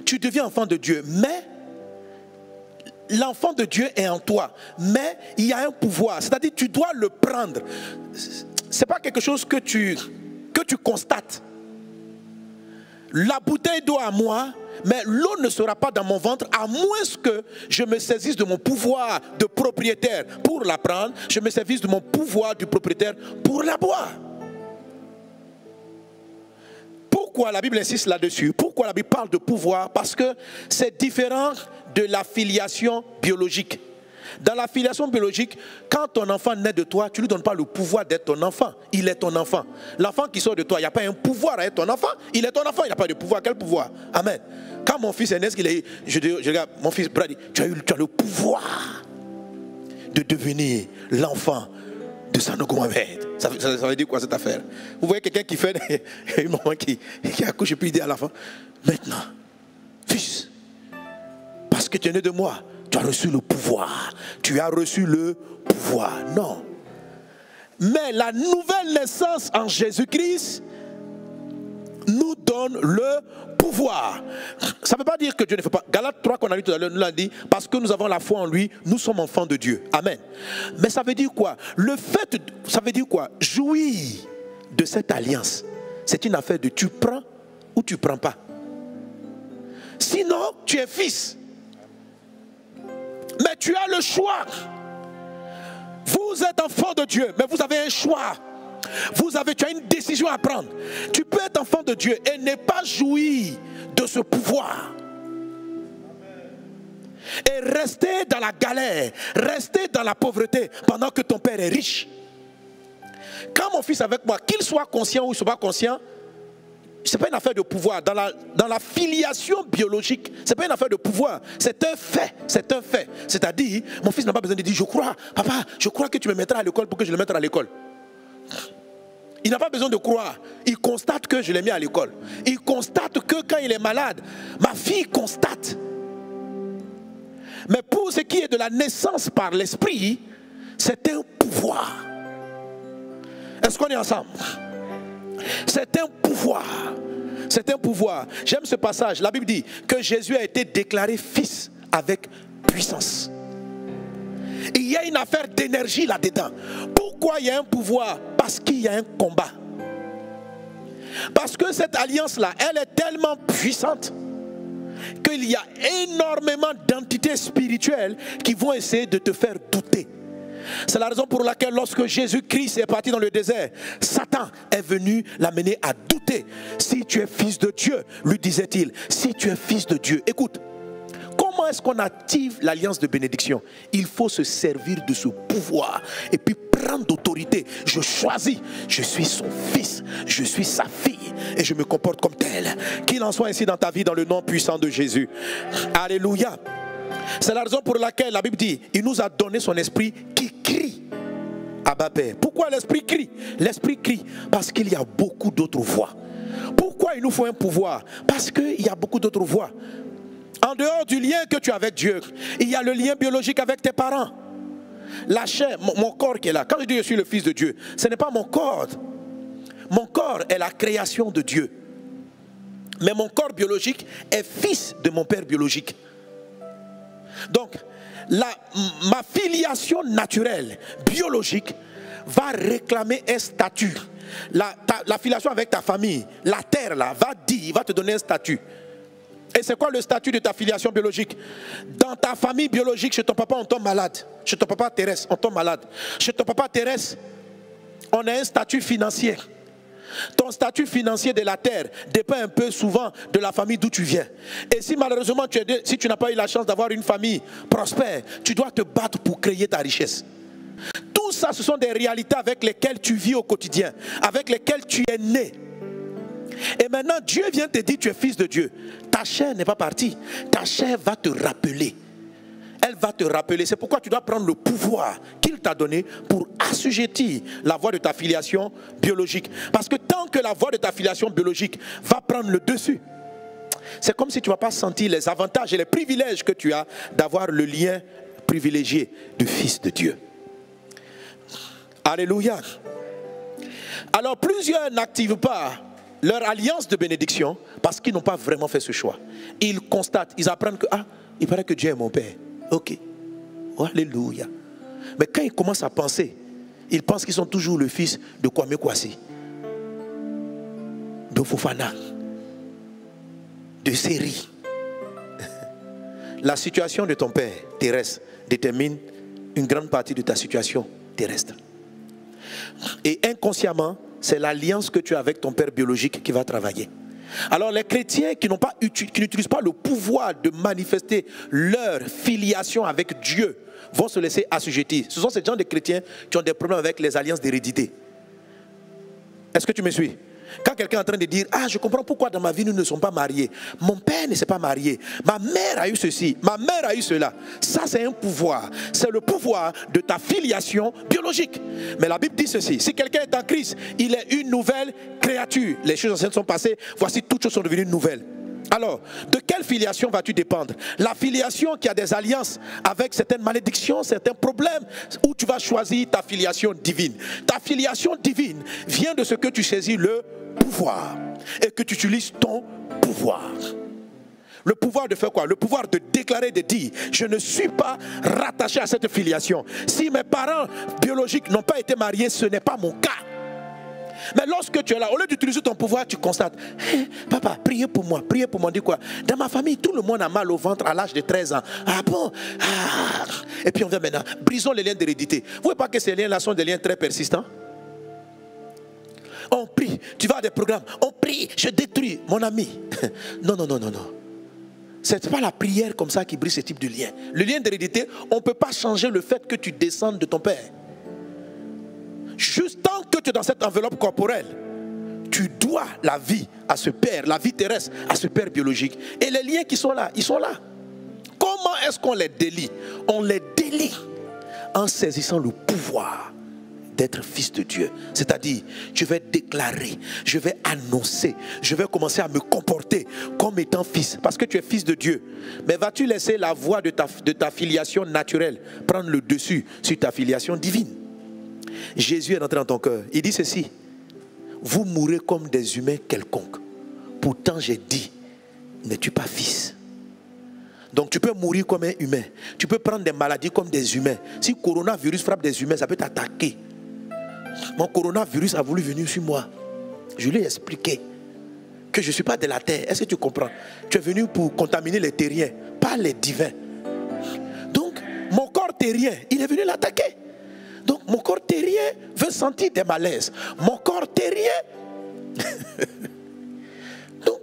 C: tu deviens enfant de Dieu, mais l'enfant de Dieu est en toi, mais il y a un pouvoir, c'est-à-dire tu dois le prendre. C'est pas quelque chose que tu constates. La bouteille d'eau à moi, mais l'eau ne sera pas dans mon ventre à moins que je me saisisse de mon pouvoir de propriétaire pour la prendre, je me saisisse de mon pouvoir du propriétaire pour la boire. Pourquoi la Bible insiste là-dessus? Pourquoi la Bible parle de pouvoir? Parce que c'est différent de la filiation biologique. Dans la filiation biologique, quand ton enfant naît de toi, tu ne lui donnes pas le pouvoir d'être ton enfant. Il est ton enfant. L'enfant qui sort de toi, il n'y a pas un pouvoir à être ton enfant. Il est ton enfant, il n'y a pas de pouvoir. Quel pouvoir? Amen. Quand mon fils est né, je regarde mon fils, tu as le pouvoir de devenir l'enfant de Sanogo Mohamed. Ça veut dire quoi cette affaire? Vous voyez quelqu'un qui fait une maman qui accouche et puis il dit à l'enfant, maintenant, fils, parce que tu es né de moi, tu as reçu le pouvoir. Tu as reçu le pouvoir. Non. Mais la nouvelle naissance en Jésus-Christ nous donne le pouvoir. Ça ne veut pas dire que Dieu ne fait pas. Galates 3 qu'on a lu tout à l'heure nous l'a dit, parce que nous avons la foi en lui, nous sommes enfants de Dieu. Amen. Mais ça veut dire quoi? Ça veut dire quoi? Jouir de cette alliance, c'est une affaire de tu prends ou tu ne prends pas. Sinon, tu es fils. Mais tu as le choix. Vous êtes enfant de Dieu, mais vous avez un choix. Tu as une décision à prendre. Tu peux être enfant de Dieu et ne pas jouir de ce pouvoir. Et rester dans la galère, rester dans la pauvreté pendant que ton père est riche. Quand mon fils est avec moi, qu'il soit conscient ou il ne soit pas conscient, ce n'est pas une affaire de pouvoir. Dans la filiation biologique, ce n'est pas une affaire de pouvoir. C'est un fait. C'est un fait. C'est-à-dire, mon fils n'a pas besoin de dire, je crois, papa, je crois que tu me mettras à l'école pour que je le mette à l'école. Il n'a pas besoin de croire. Il constate que je l'ai mis à l'école. Il constate que quand il est malade, ma fille constate. Mais pour ce qui est de la naissance par l'esprit, c'est un pouvoir. Est-ce qu'on est ensemble? C'est un pouvoir. C'est un pouvoir. J'aime ce passage. La Bible dit que Jésus a été déclaré fils avec puissance. Il y a une affaire d'énergie là-dedans. Pourquoi il y a un pouvoir? Parce qu'il y a un combat. Parce que cette alliance-là, elle est tellement puissante qu'il y a énormément d'entités spirituelles qui vont essayer de te faire douter. C'est la raison pour laquelle lorsque Jésus-Christ est parti dans le désert, Satan est venu l'amener à douter. Si tu es fils de Dieu, lui disait-il, si tu es fils de Dieu, écoute, comment est-ce qu'on active l'alliance de bénédiction? Il faut se servir de ce pouvoir et puis prendre d'autorité. Je choisis, je suis son fils, je suis sa fille et je me comporte comme tel. Qu'il en soit ainsi dans ta vie dans le nom puissant de Jésus. Alléluia. C'est la raison pour laquelle la Bible dit, il nous a donné son esprit qui crie. Abba Père. Pourquoi l'esprit crie? L'esprit crie parce qu'il y a beaucoup d'autres voix. Pourquoi il nous faut un pouvoir? Parce qu'il y a beaucoup d'autres voix. En dehors du lien que tu as avec Dieu, il y a le lien biologique avec tes parents. La chair, mon corps qui est là. Quand je dis je suis le fils de Dieu, ce n'est pas mon corps. Mon corps est la création de Dieu. Mais mon corps biologique est fils de mon père biologique. Donc, ma filiation naturelle, biologique, va réclamer un statut. La filiation avec ta famille, la terre là, va te donner un statut. Et c'est quoi le statut de ta filiation biologique? Dans ta famille biologique, chez ton papa, on tombe malade. Chez ton papa Thérèse, on tombe malade. Chez ton papa Thérèse, on a un statut financier. Ton statut financier de la terre dépend un peu souvent de la famille d'où tu viens. Et si malheureusement, si tu n'as pas eu la chance d'avoir une famille prospère, tu dois te battre pour créer ta richesse. Tout ça, ce sont des réalités avec lesquelles tu vis au quotidien, avec lesquelles tu es né. Et maintenant, Dieu vient te dire, tu es fils de Dieu. Ta chair n'est pas partie. Ta chair va te rappeler. Elle va te rappeler. C'est pourquoi tu dois prendre le pouvoir qu'il t'a donné pour assujettir la voie de ta filiation biologique. Parce que tant que la voie de ta filiation biologique va prendre le dessus, c'est comme si tu ne vas pas sentir les avantages et les privilèges que tu as d'avoir le lien privilégié du Fils de Dieu. Alléluia. Alors plusieurs n'activent pas leur alliance de bénédiction parce qu'ils n'ont pas vraiment fait ce choix. Ils constatent, ils apprennent que, il paraît que Dieu est mon Père. Ok. Alléluia. Mais quand ils commencent à penser, ils pensent qu'ils sont toujours le fils de Kwame Kwasi, de Fofana, de Seri. La situation de ton père terrestre détermine une grande partie de ta situation terrestre. Et inconsciemment, c'est l'alliance que tu as avec ton père biologique qui va travailler. Alors les chrétiens qui n'utilisent pas le pouvoir de manifester leur filiation avec Dieu vont se laisser assujettir. Ce sont ces gens de chrétiens qui ont des problèmes avec les alliances d'hérédité. Est-ce que tu me suis? Quand quelqu'un est en train de dire, je comprends pourquoi dans ma vie nous ne sommes pas mariés. Mon père ne s'est pas marié. Ma mère a eu ceci. Ma mère a eu cela. Ça c'est un pouvoir. C'est le pouvoir de ta filiation biologique. Mais la Bible dit ceci. Si quelqu'un est en Christ, il est une nouvelle créature. Les choses anciennes sont passées. Voici toutes choses sont devenues nouvelles. Alors, de quelle filiation vas-tu dépendre? La filiation qui a des alliances avec certaines malédictions, certains problèmes, où tu vas choisir ta filiation divine. Ta filiation divine vient de ce que tu saisis le pouvoir et que tu utilises ton pouvoir. Le pouvoir de faire quoi? Le pouvoir de déclarer, de dire, je ne suis pas rattaché à cette filiation. Si mes parents biologiques n'ont pas été mariés, ce n'est pas mon cas. Mais lorsque tu es là, au lieu d'utiliser ton pouvoir, tu constates, papa, priez pour moi, dis quoi? Dans ma famille, tout le monde a mal au ventre à l'âge de 13 ans. Ah bon? Et puis on vient maintenant, brisons les liens d'hérédité. Vous ne voyez pas que ces liens-là sont des liens très persistants? On prie, tu vas à des programmes, on prie, je détruis, mon ami. Non. Ce n'est pas la prière comme ça qui brise ce type de lien. Le lien d'hérédité, on ne peut pas changer le fait que tu descendes de ton père. Juste tant que tu es dans cette enveloppe corporelle, tu dois la vie à ce père, la vie terrestre à ce père biologique. Et les liens qui sont là, ils sont là. Comment est-ce qu'on les délie? On les délie en saisissant le pouvoir d'être fils de Dieu. C'est-à-dire, je vais déclarer, je vais annoncer, je vais commencer à me comporter comme étant fils. Parce que tu es fils de Dieu. Mais vas-tu laisser la voie de ta filiation naturelle prendre le dessus sur ta filiation divine? Jésus est rentré dans ton cœur. Il dit ceci: vous mourrez comme des humains quelconques. Pourtant j'ai dit, n'es-tu pas fils? Donc tu peux mourir comme un humain. Tu peux prendre des maladies comme des humains. Si le coronavirus frappe des humains, ça peut t'attaquer. Mon coronavirus a voulu venir sur moi. Je lui ai expliqué que je ne suis pas de la terre. Est-ce que tu comprends? Tu es venu pour contaminer les terriens, pas les divins. Donc mon corps terrien, il est venu l'attaquer. Donc mon corps terrien veut sentir des malaises. Mon corps terrien donc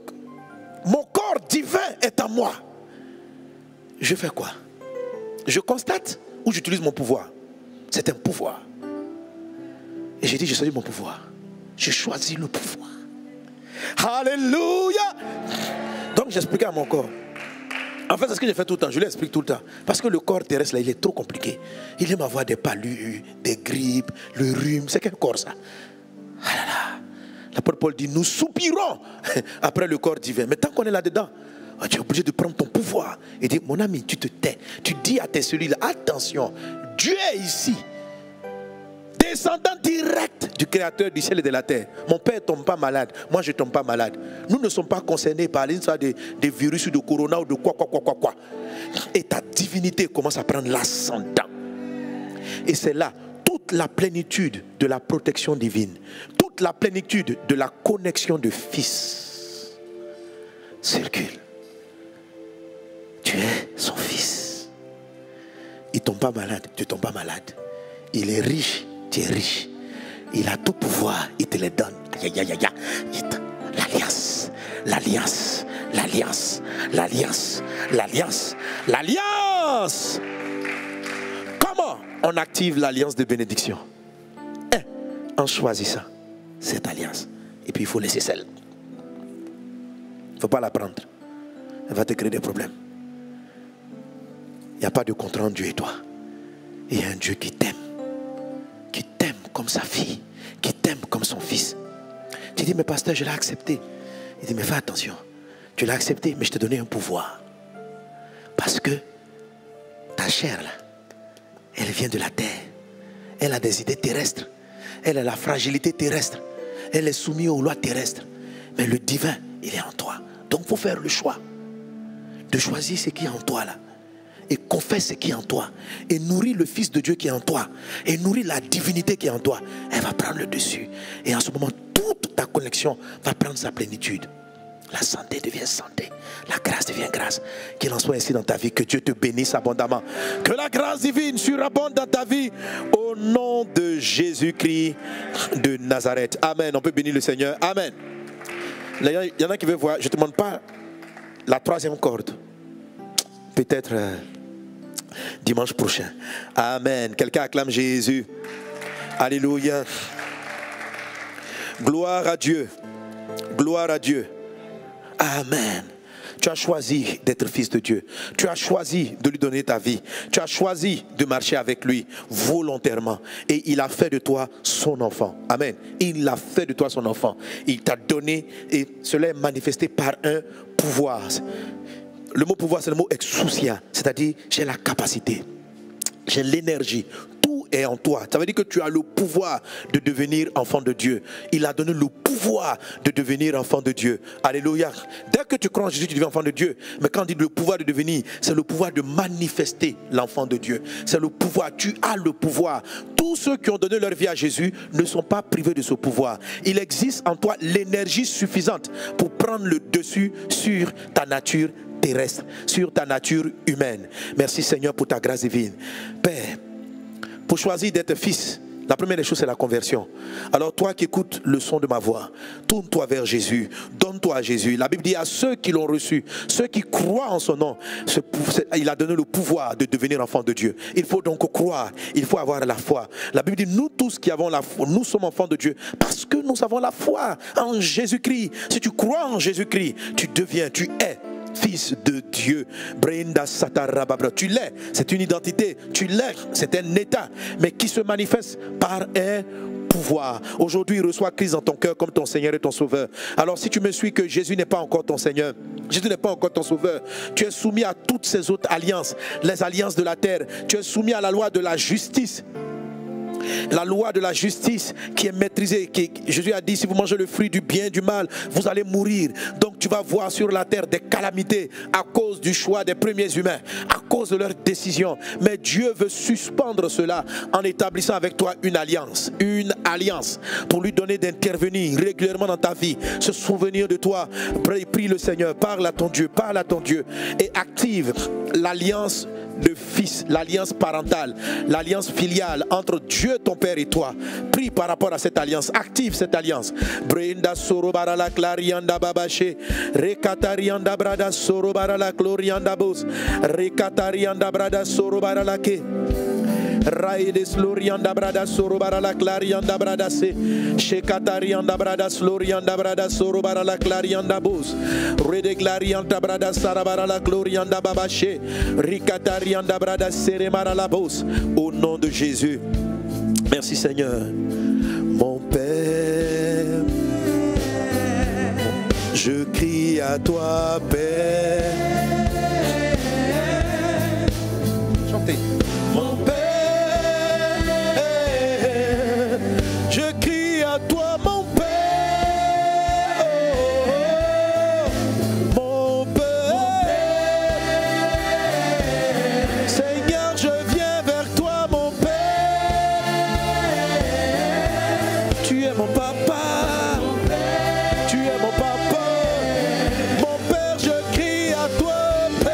C: mon corps divin est en moi. Je fais quoi? Je constate ou j'utilise mon pouvoir? C'est un pouvoir. Et j'ai dit, je choisis mon pouvoir. Je choisis le pouvoir. Alléluia. Donc j'expliquais à mon corps. En fait, c'est ce que j'ai fait tout le temps. Je lui explique tout le temps. Parce que le corps terrestre, là, il est trop compliqué. Il aime avoir des palus, des grippes, le rhume. C'est quel corps, ça? Ah là là. L'apôtre Paul dit, nous soupirons après le corps divin. Mais tant qu'on est là-dedans, tu es obligé de prendre ton pouvoir. Et dire, mon ami, tu te tais. Tu dis à tes cellules, attention, Dieu est ici. Descendant direct du créateur du ciel et de la terre. Mon père ne tombe pas malade. Moi, je ne tombe pas malade. Nous ne sommes pas concernés par l'histoire des virus ou de corona ou de quoi. Et ta divinité commence à prendre l'ascendant. Et c'est là toute la plénitude de la protection divine. Toute la plénitude de la connexion de fils circule. Tu es son fils. Il ne tombe pas malade. Tu ne tombes pas malade. Il est riche. Tu es riche. Il a tout pouvoir, il te le donne. L'alliance, l'alliance, l'alliance, l'alliance, l'alliance, l'alliance. Comment on active l'alliance de bénédiction? En choisissant cette alliance. Et puis il faut laisser celle. Il ne faut pas la prendre. Elle va te créer des problèmes. Il n'y a pas de contrat entre Dieu et toi. Il y a un Dieu qui t'aime comme sa fille, qui t'aime comme son fils. Tu dis, mais pasteur, je l'ai accepté. Il dit, mais fais attention. Tu l'as accepté, mais je t'ai donné un pouvoir. Parce que ta chair, là, elle vient de la terre. Elle a des idées terrestres. Elle a la fragilité terrestre. Elle est soumise aux lois terrestres. Mais le divin, il est en toi. Donc, il faut faire le choix de choisir ce qui est en toi, là. Et confesse ce qui est en toi. Et nourris le Fils de Dieu qui est en toi. Et nourris la divinité qui est en toi. Elle va prendre le dessus. Et en ce moment, toute ta connexion va prendre sa plénitude. La santé devient santé. La grâce devient grâce. Qu'il en soit ainsi dans ta vie. Que Dieu te bénisse abondamment. Que la grâce divine surabonde dans ta vie. Au nom de Jésus-Christ de Nazareth. Amen. On peut bénir le Seigneur. Amen. Il y en a qui veulent voir. Je ne te demande pas la troisième corde. Peut-être dimanche prochain. Amen. Quelqu'un acclame Jésus. Alléluia. Gloire à Dieu. Gloire à Dieu. Amen. Tu as choisi d'être fils de Dieu. Tu as choisi de lui donner ta vie. Tu as choisi de marcher avec lui volontairement. Et il a fait de toi son enfant. Amen. Il a fait de toi son enfant. Il t'a donné et cela est manifesté par un pouvoir. Le mot pouvoir, c'est le mot exousia. C'est-à-dire, j'ai la capacité. J'ai l'énergie. Tout est en toi. Ça veut dire que tu as le pouvoir de devenir enfant de Dieu. Il a donné le pouvoir de devenir enfant de Dieu. Alléluia. Dès que tu crois en Jésus, tu deviens enfant de Dieu. Mais quand on dit le pouvoir de devenir, c'est le pouvoir de manifester l'enfant de Dieu. C'est le pouvoir. Tu as le pouvoir. Tous ceux qui ont donné leur vie à Jésus ne sont pas privés de ce pouvoir. Il existe en toi l'énergie suffisante pour prendre le dessus sur ta nature terrestre, sur ta nature humaine. Merci Seigneur pour ta grâce divine. Père, pour choisir d'être fils, la première des choses c'est la conversion. Alors toi qui écoutes le son de ma voix, tourne-toi vers Jésus, donne-toi à Jésus. La Bible dit à ceux qui l'ont reçu, ceux qui croient en son nom, il a donné le pouvoir de devenir enfant de Dieu. Il faut donc croire, il faut avoir la foi. La Bible dit nous tous qui avons la foi, nous sommes enfants de Dieu parce que nous avons la foi en Jésus-Christ. Si tu crois en Jésus-Christ, tu deviens, tu es fils de Dieu. Tu l'es, c'est une identité. Tu l'es, c'est un état, mais qui se manifeste par un pouvoir. Aujourd'hui, reçois Christ dans ton cœur comme ton Seigneur et ton Sauveur. Alors si tu me suis que Jésus n'est pas encore ton Seigneur, Jésus n'est pas encore ton Sauveur, tu es soumis à toutes ces autres alliances, les alliances de la terre. Tu es soumis à la loi de la justice. La loi de la justice qui est maîtrisée. Jésus a dit, si vous mangez le fruit du bien et du mal, vous allez mourir. Donc tu vas voir sur la terre des calamités à cause du choix des premiers humains, à cause de leurs décisions. Mais Dieu veut suspendre cela en établissant avec toi une alliance pour lui donner d'intervenir régulièrement dans ta vie, se souvenir de toi. Prie le Seigneur, parle à ton Dieu et active l'alliance de fils, l'alliance parentale, l'alliance filiale entre Dieu ton Père et toi. Prie par rapport à cette alliance, active cette alliance. Brenda sorobarala clarianda babache, rekatarianda brada sorobarala glorianda bos, rekatarianda brada sorobarala ke. Raides Lorianda Brada Sorobara la Clarianda Brada Se Shekatarianda Brada Slorianda Brada Sorobara la Clarianda Bus Rede Clarianda Brada Sarabara la Glorianda Babache Ricatarianda Brada Seremara la Bus. Au nom de Jésus. Merci Seigneur. Mon Père, je crie à toi Père. Chantez. Mon Père, je crie à toi mon Père, mon Père. Seigneur, je viens vers toi mon Père. Tu es mon papa, tu es mon papa. Mon Père, je crie à toi Père.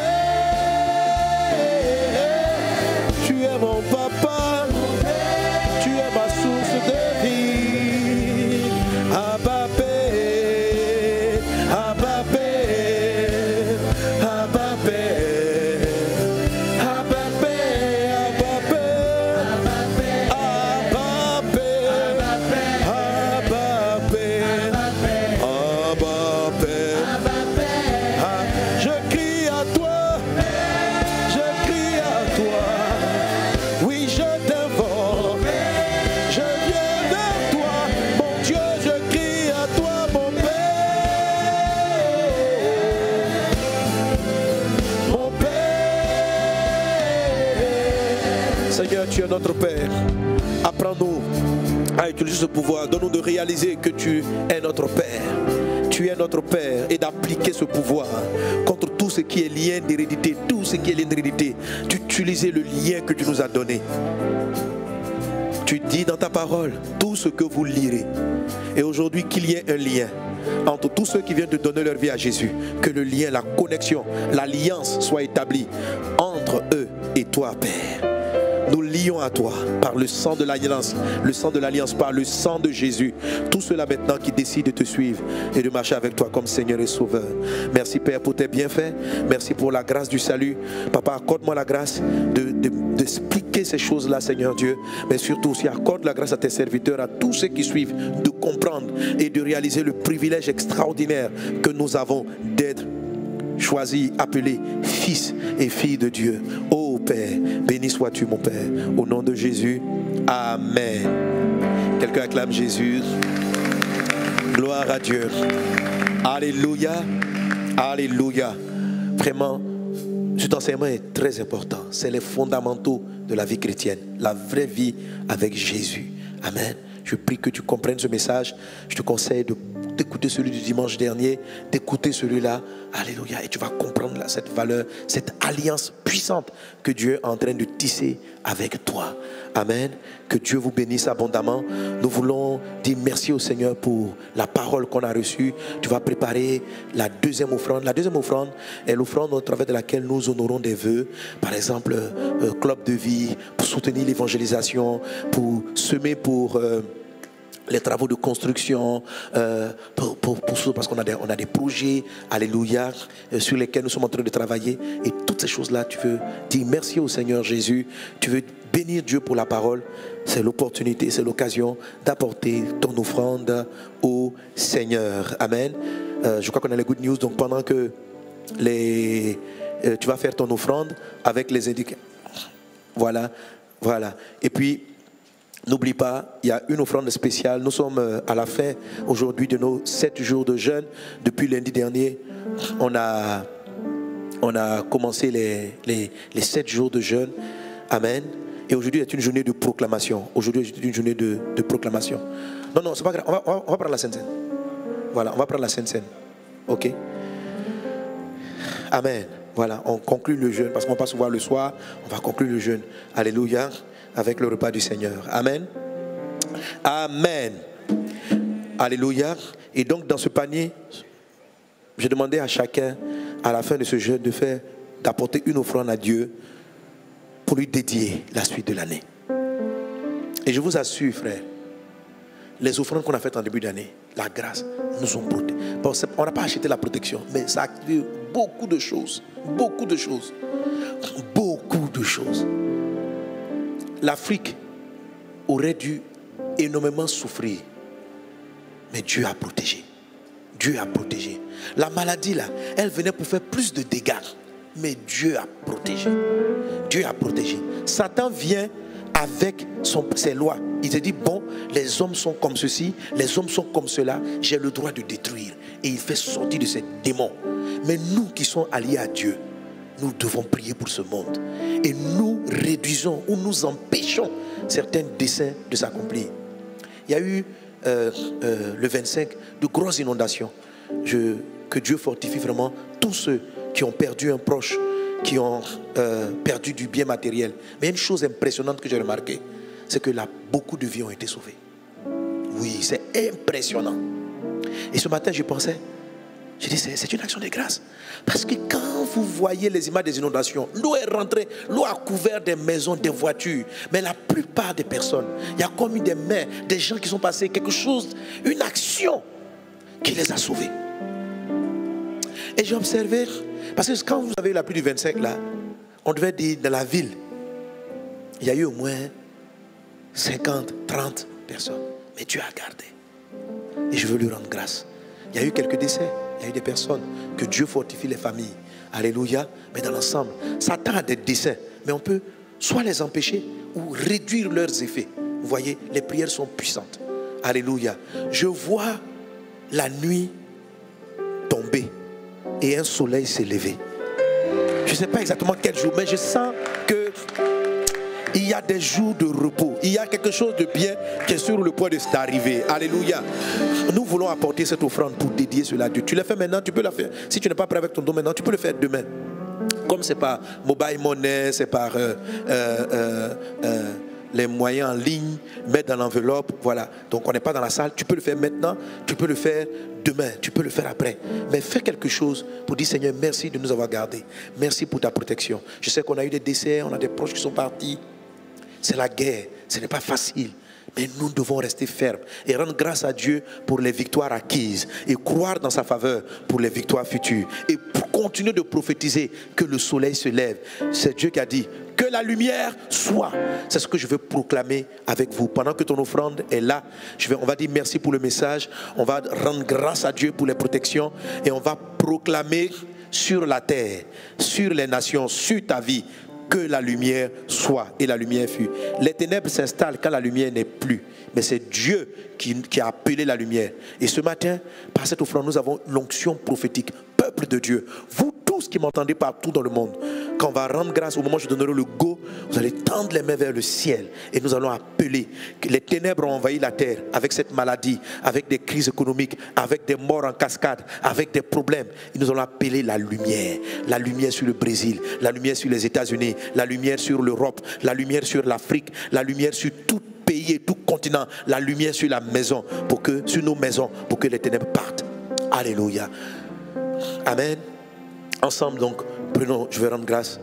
C: Seigneur, tu es notre Père. Apprends-nous à utiliser ce pouvoir. Donne-nous de réaliser que tu es notre Père. Tu es notre Père et d'appliquer ce pouvoir contre tout ce qui est lien d'hérédité, tout ce qui est lien d'hérédité, d'utiliser le lien que tu nous as donné. Tu dis dans ta parole tout ce que vous lirez. Et aujourd'hui qu'il y ait un lien entre tous ceux qui viennent de donner leur vie à Jésus, que le lien, la connexion, l'alliance soit établie entre eux et toi, Père. Nous lions à toi par le sang de l'alliance, par le sang de Jésus. Tous ceux-là maintenant qui décident de te suivre et de marcher avec toi comme Seigneur et Sauveur. Merci Père pour tes bienfaits. Merci pour la grâce du salut. Papa, accorde-moi la grâce d'expliquer ces choses-là, Seigneur Dieu. Mais surtout aussi, accorde la grâce à tes serviteurs, à tous ceux qui suivent, de comprendre et de réaliser le privilège extraordinaire que nous avons d'être choisis, appelés fils et filles de Dieu. Oh Père, béni sois-tu mon Père. Au nom de Jésus, Amen. Quelqu'un acclame Jésus. Gloire à Dieu. Alléluia. Alléluia. Vraiment, cet enseignement est très important. C'est les fondamentaux de la vie chrétienne. La vraie vie avec Jésus. Amen. Je prie que tu comprennes ce message. Je te conseille d'écouter celui du dimanche dernier, d'écouter celui-là. Alléluia. Et tu vas comprendre là, cette valeur, cette alliance puissante que Dieu est en train de tisser avec toi. Amen. Que Dieu vous bénisse abondamment. Nous voulons dire merci au Seigneur pour la parole qu'on a reçue. Tu vas préparer la deuxième offrande. La deuxième offrande est l'offrande au travers de laquelle nous honorons des vœux. Par exemple, club de vie, pour soutenir l'évangélisation, pour semer pour les travaux de construction, parce qu'on a des projets, alléluia, sur lesquels nous sommes en train de travailler. Et toutes ces choses-là, tu veux dire merci au Seigneur Jésus, tu veux bénir Dieu pour la parole. C'est l'opportunité, c'est l'occasion d'apporter ton offrande au Seigneur. Amen. Je crois qu'on a les good news, donc pendant que tu vas faire ton offrande avec les indicateurs. Voilà. Et puis, n'oublie pas, il y a une offrande spéciale. Nous sommes à la fin aujourd'hui de nos 7 jours de jeûne. Depuis lundi dernier, on a commencé les 7 jours de jeûne. Amen. Et aujourd'hui est une journée de proclamation. Aujourd'hui est une journée de proclamation. Non, c'est pas grave. On va prendre la Sainte Seine. Voilà, on va prendre la Sainte Seine. Ok. Amen. Voilà, on conclut le jeûne parce qu'on va se voir le soir. On va conclure le jeûne. Alléluia. Avec le repas du Seigneur. Amen. Amen. Alléluia. Et donc dans ce panier, j'ai demandé à chacun, à la fin de ce jeûne, d'apporter une offrande à Dieu pour lui dédier la suite de l'année. Et je vous assure, frère, les offrandes qu'on a faites en début d'année, la grâce nous ont protégés. On n'a pas acheté la protection, mais ça a activé beaucoup de choses. Beaucoup de choses. Beaucoup de choses. L'Afrique aurait dû énormément souffrir. Mais Dieu a protégé. Dieu a protégé. La maladie là, elle venait pour faire plus de dégâts. Mais Dieu a protégé. Dieu a protégé. Satan vient avec ses lois. Il se dit, bon, les hommes sont comme ceci, les hommes sont comme cela, j'ai le droit de détruire. Et il fait sortir de ces démons. Mais nous qui sommes alliés à Dieu, nous devons prier pour ce monde. Et nous réduisons ou nous empêchons certains desseins de s'accomplir. Il y a eu le 25 de grosses inondations. Que Dieu fortifie vraiment tous ceux qui ont perdu un proche, qui ont perdu du bien matériel. Mais une chose impressionnante que j'ai remarquée, c'est que là, beaucoup de vies ont été sauvées. Oui, c'est impressionnant. Et ce matin, je pensais, j'ai dit, c'est une action de grâce. Parce que quand vous voyez les images des inondations, l'eau est rentrée, l'eau a couvert des maisons, des voitures. Mais la plupart des personnes, il y a comme des mains, des gens qui sont passés, quelque chose, une action qui les a sauvés. Et j'ai observé, parce que quand vous avez eu la pluie du 25 là, on devait dire dans la ville, il y a eu au moins 50, 30 personnes. Mais Dieu a gardé. Et je veux lui rendre grâce. Il y a eu quelques décès. Il y a eu des personnes que Dieu fortifie les familles. Alléluia. Mais dans l'ensemble, Satan a des desseins. Mais on peut soit les empêcher ou réduire leurs effets. Vous voyez, les prières sont puissantes. Alléluia. Je vois la nuit tomber et un soleil s'est levé. Je ne sais pas exactement quel jour, mais je sens que Il y a des jours de repos. Il y a quelque chose de bien qui est sur le point d'arriver. Alléluia. Nous voulons apporter cette offrande pour dédier cela à Dieu. Tu le fais maintenant, tu peux la faire. Si tu n'es pas prêt avec ton don maintenant, tu peux le faire demain. Comme c'est par mobile money, c'est par les moyens en ligne, mettre dans l'enveloppe, voilà. Donc on n'est pas dans la salle, tu peux le faire maintenant, tu peux le faire demain, tu peux le faire après. Mais fais quelque chose pour dire Seigneur, merci de nous avoir gardés. Merci pour ta protection. Je sais qu'on a eu des décès, on a des proches qui sont partis. C'est la guerre, ce n'est pas facile. Mais nous devons rester fermes et rendre grâce à Dieu pour les victoires acquises et croire dans sa faveur pour les victoires futures. Et pour continuer de prophétiser que le soleil se lève. C'est Dieu qui a dit que la lumière soit. C'est ce que je veux proclamer avec vous. Pendant que ton offrande est là, on va dire merci pour le message. On va rendre grâce à Dieu pour les protections et on va proclamer sur la terre, sur les nations, sur ta vie, que la lumière soit. Et la lumière fut. Les ténèbres s'installent quand la lumière n'est plus. Mais c'est Dieu qui a appelé la lumière. Et ce matin, par cette offrande, nous avons l'onction prophétique. Peuple de Dieu, vous tous qui m'entendez partout dans le monde, quand on va rendre grâce, au moment où je donnerai le go, vous allez tendre les mains vers le ciel. Et nous allons appeler que les ténèbres ont envahi la terre avec cette maladie, avec des crises économiques, avec des morts en cascade, avec des problèmes. Et nous allons appeler la lumière sur le Brésil, la lumière sur les États-Unis, la lumière sur l'Europe, la lumière sur l'Afrique, la lumière sur tout pays et tout continent, la lumière sur la maison, sur nos maisons, pour que les ténèbres partent. Alléluia. Amen. Ensemble donc, je vais rendre grâce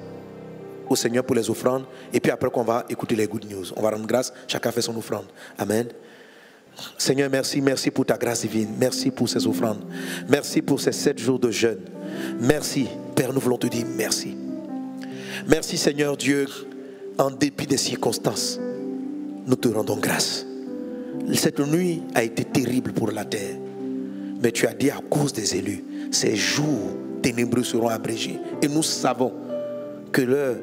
C: au Seigneur pour les offrandes. Et puis après qu'on va écouter les good news. On va rendre grâce, chacun fait son offrande. Amen. Seigneur, merci pour ta grâce divine. Merci pour ces offrandes. Merci pour ces 7 jours de jeûne. Merci, Père, nous voulons te dire merci. Merci Seigneur Dieu, en dépit des circonstances, nous te rendons grâce. Cette nuit a été terrible pour la terre. Mais tu as dit à cause des élus, ces jours ténébreux seront abrégés. Et nous savons que leur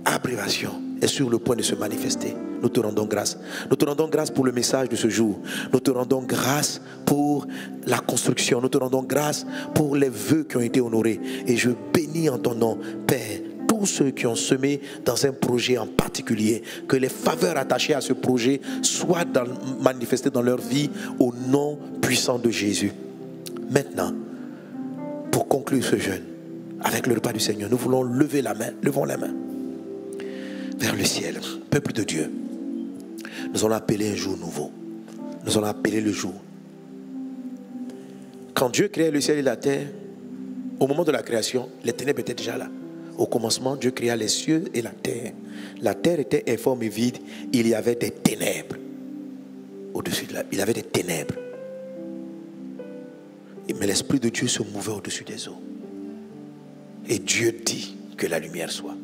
C: abrévation est sur le point de se manifester. Nous te rendons grâce. Nous te rendons grâce pour le message de ce jour. Nous te rendons grâce pour la construction. Nous te rendons grâce pour les vœux qui ont été honorés. Et je bénis en ton nom, Père, tous ceux qui ont semé dans un projet en particulier, que les faveurs attachées à ce projet soient manifestées dans leur vie au nom puissant de Jésus. Maintenant, pour conclure ce jeûne, avec le repas du Seigneur, nous voulons lever la main, levons la main vers le ciel. Peuple de Dieu, nous allons appeler un jour nouveau. Nous allons appeler le jour. Quand Dieu créait le ciel et la terre, au moment de la création, les ténèbres étaient déjà là. Au commencement, Dieu créa les cieux et la terre. La terre était informe et vide. Il y avait des ténèbres. Au-dessus de là, il y avait des ténèbres. Mais l'Esprit de Dieu se mouvait au-dessus des eaux. Et Dieu dit que la lumière soit.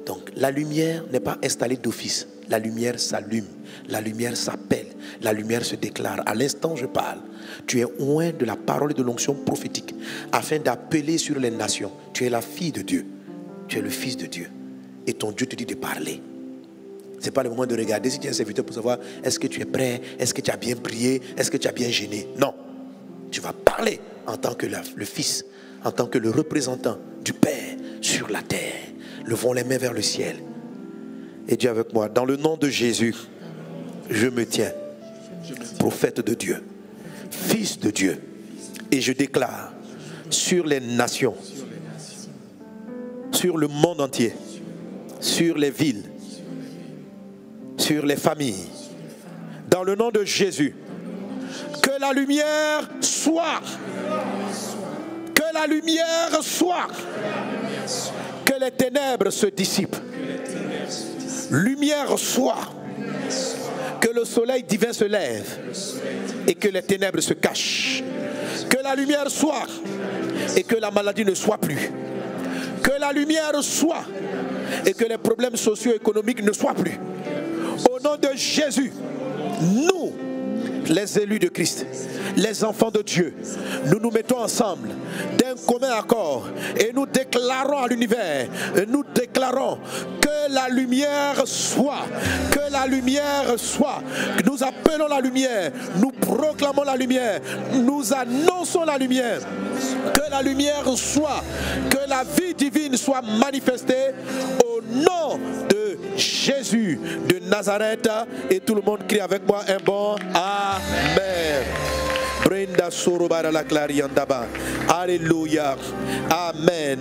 C: Donc la lumière n'est pas installée d'office. La lumière s'allume. La lumière s'appelle. La lumière se déclare. À l'instant où je parle, tu es oint de la parole et de l'onction prophétique afin d'appeler sur les nations. Tu es la fille de Dieu. Tu es le fils de Dieu. Et ton Dieu te dit de parler. Ce n'est pas le moment de regarder si tu es un serviteur pour savoir est-ce que tu es prêt, est-ce que tu as bien prié, est-ce que tu as bien gêné. Non. Tu vas parler en tant que le Fils, en tant que le représentant du Père sur la terre. Levons les mains vers le ciel. Et dis avec moi, dans le nom de Jésus, je me tiens, prophète de Dieu, Fils de Dieu, et je déclare sur les nations, sur le monde entier, sur les villes, sur les familles, dans le nom de Jésus, que la lumière soit, que la lumière soit, que les ténèbres se dissipent, lumière soit, que le soleil divin se lève et que les ténèbres se cachent, que la lumière soit et que la maladie ne soit plus, que la lumière soit et que les problèmes socio-économiques ne soient plus. Au nom de Jésus, nous, les élus de Christ, les enfants de Dieu, nous nous mettons ensemble d'un commun accord et nous déclarons à l'univers, nous déclarons que la lumière soit, que la lumière soit. Nous appelons la lumière, nous proclamons la lumière, nous annonçons la lumière. Que la lumière soit, que la vie divine soit manifestée au nom de Jésus de Nazareth. Et tout le monde crie avec moi un bon Amen. Brenda Sorobara la Clariandaba. Alléluia. Amen.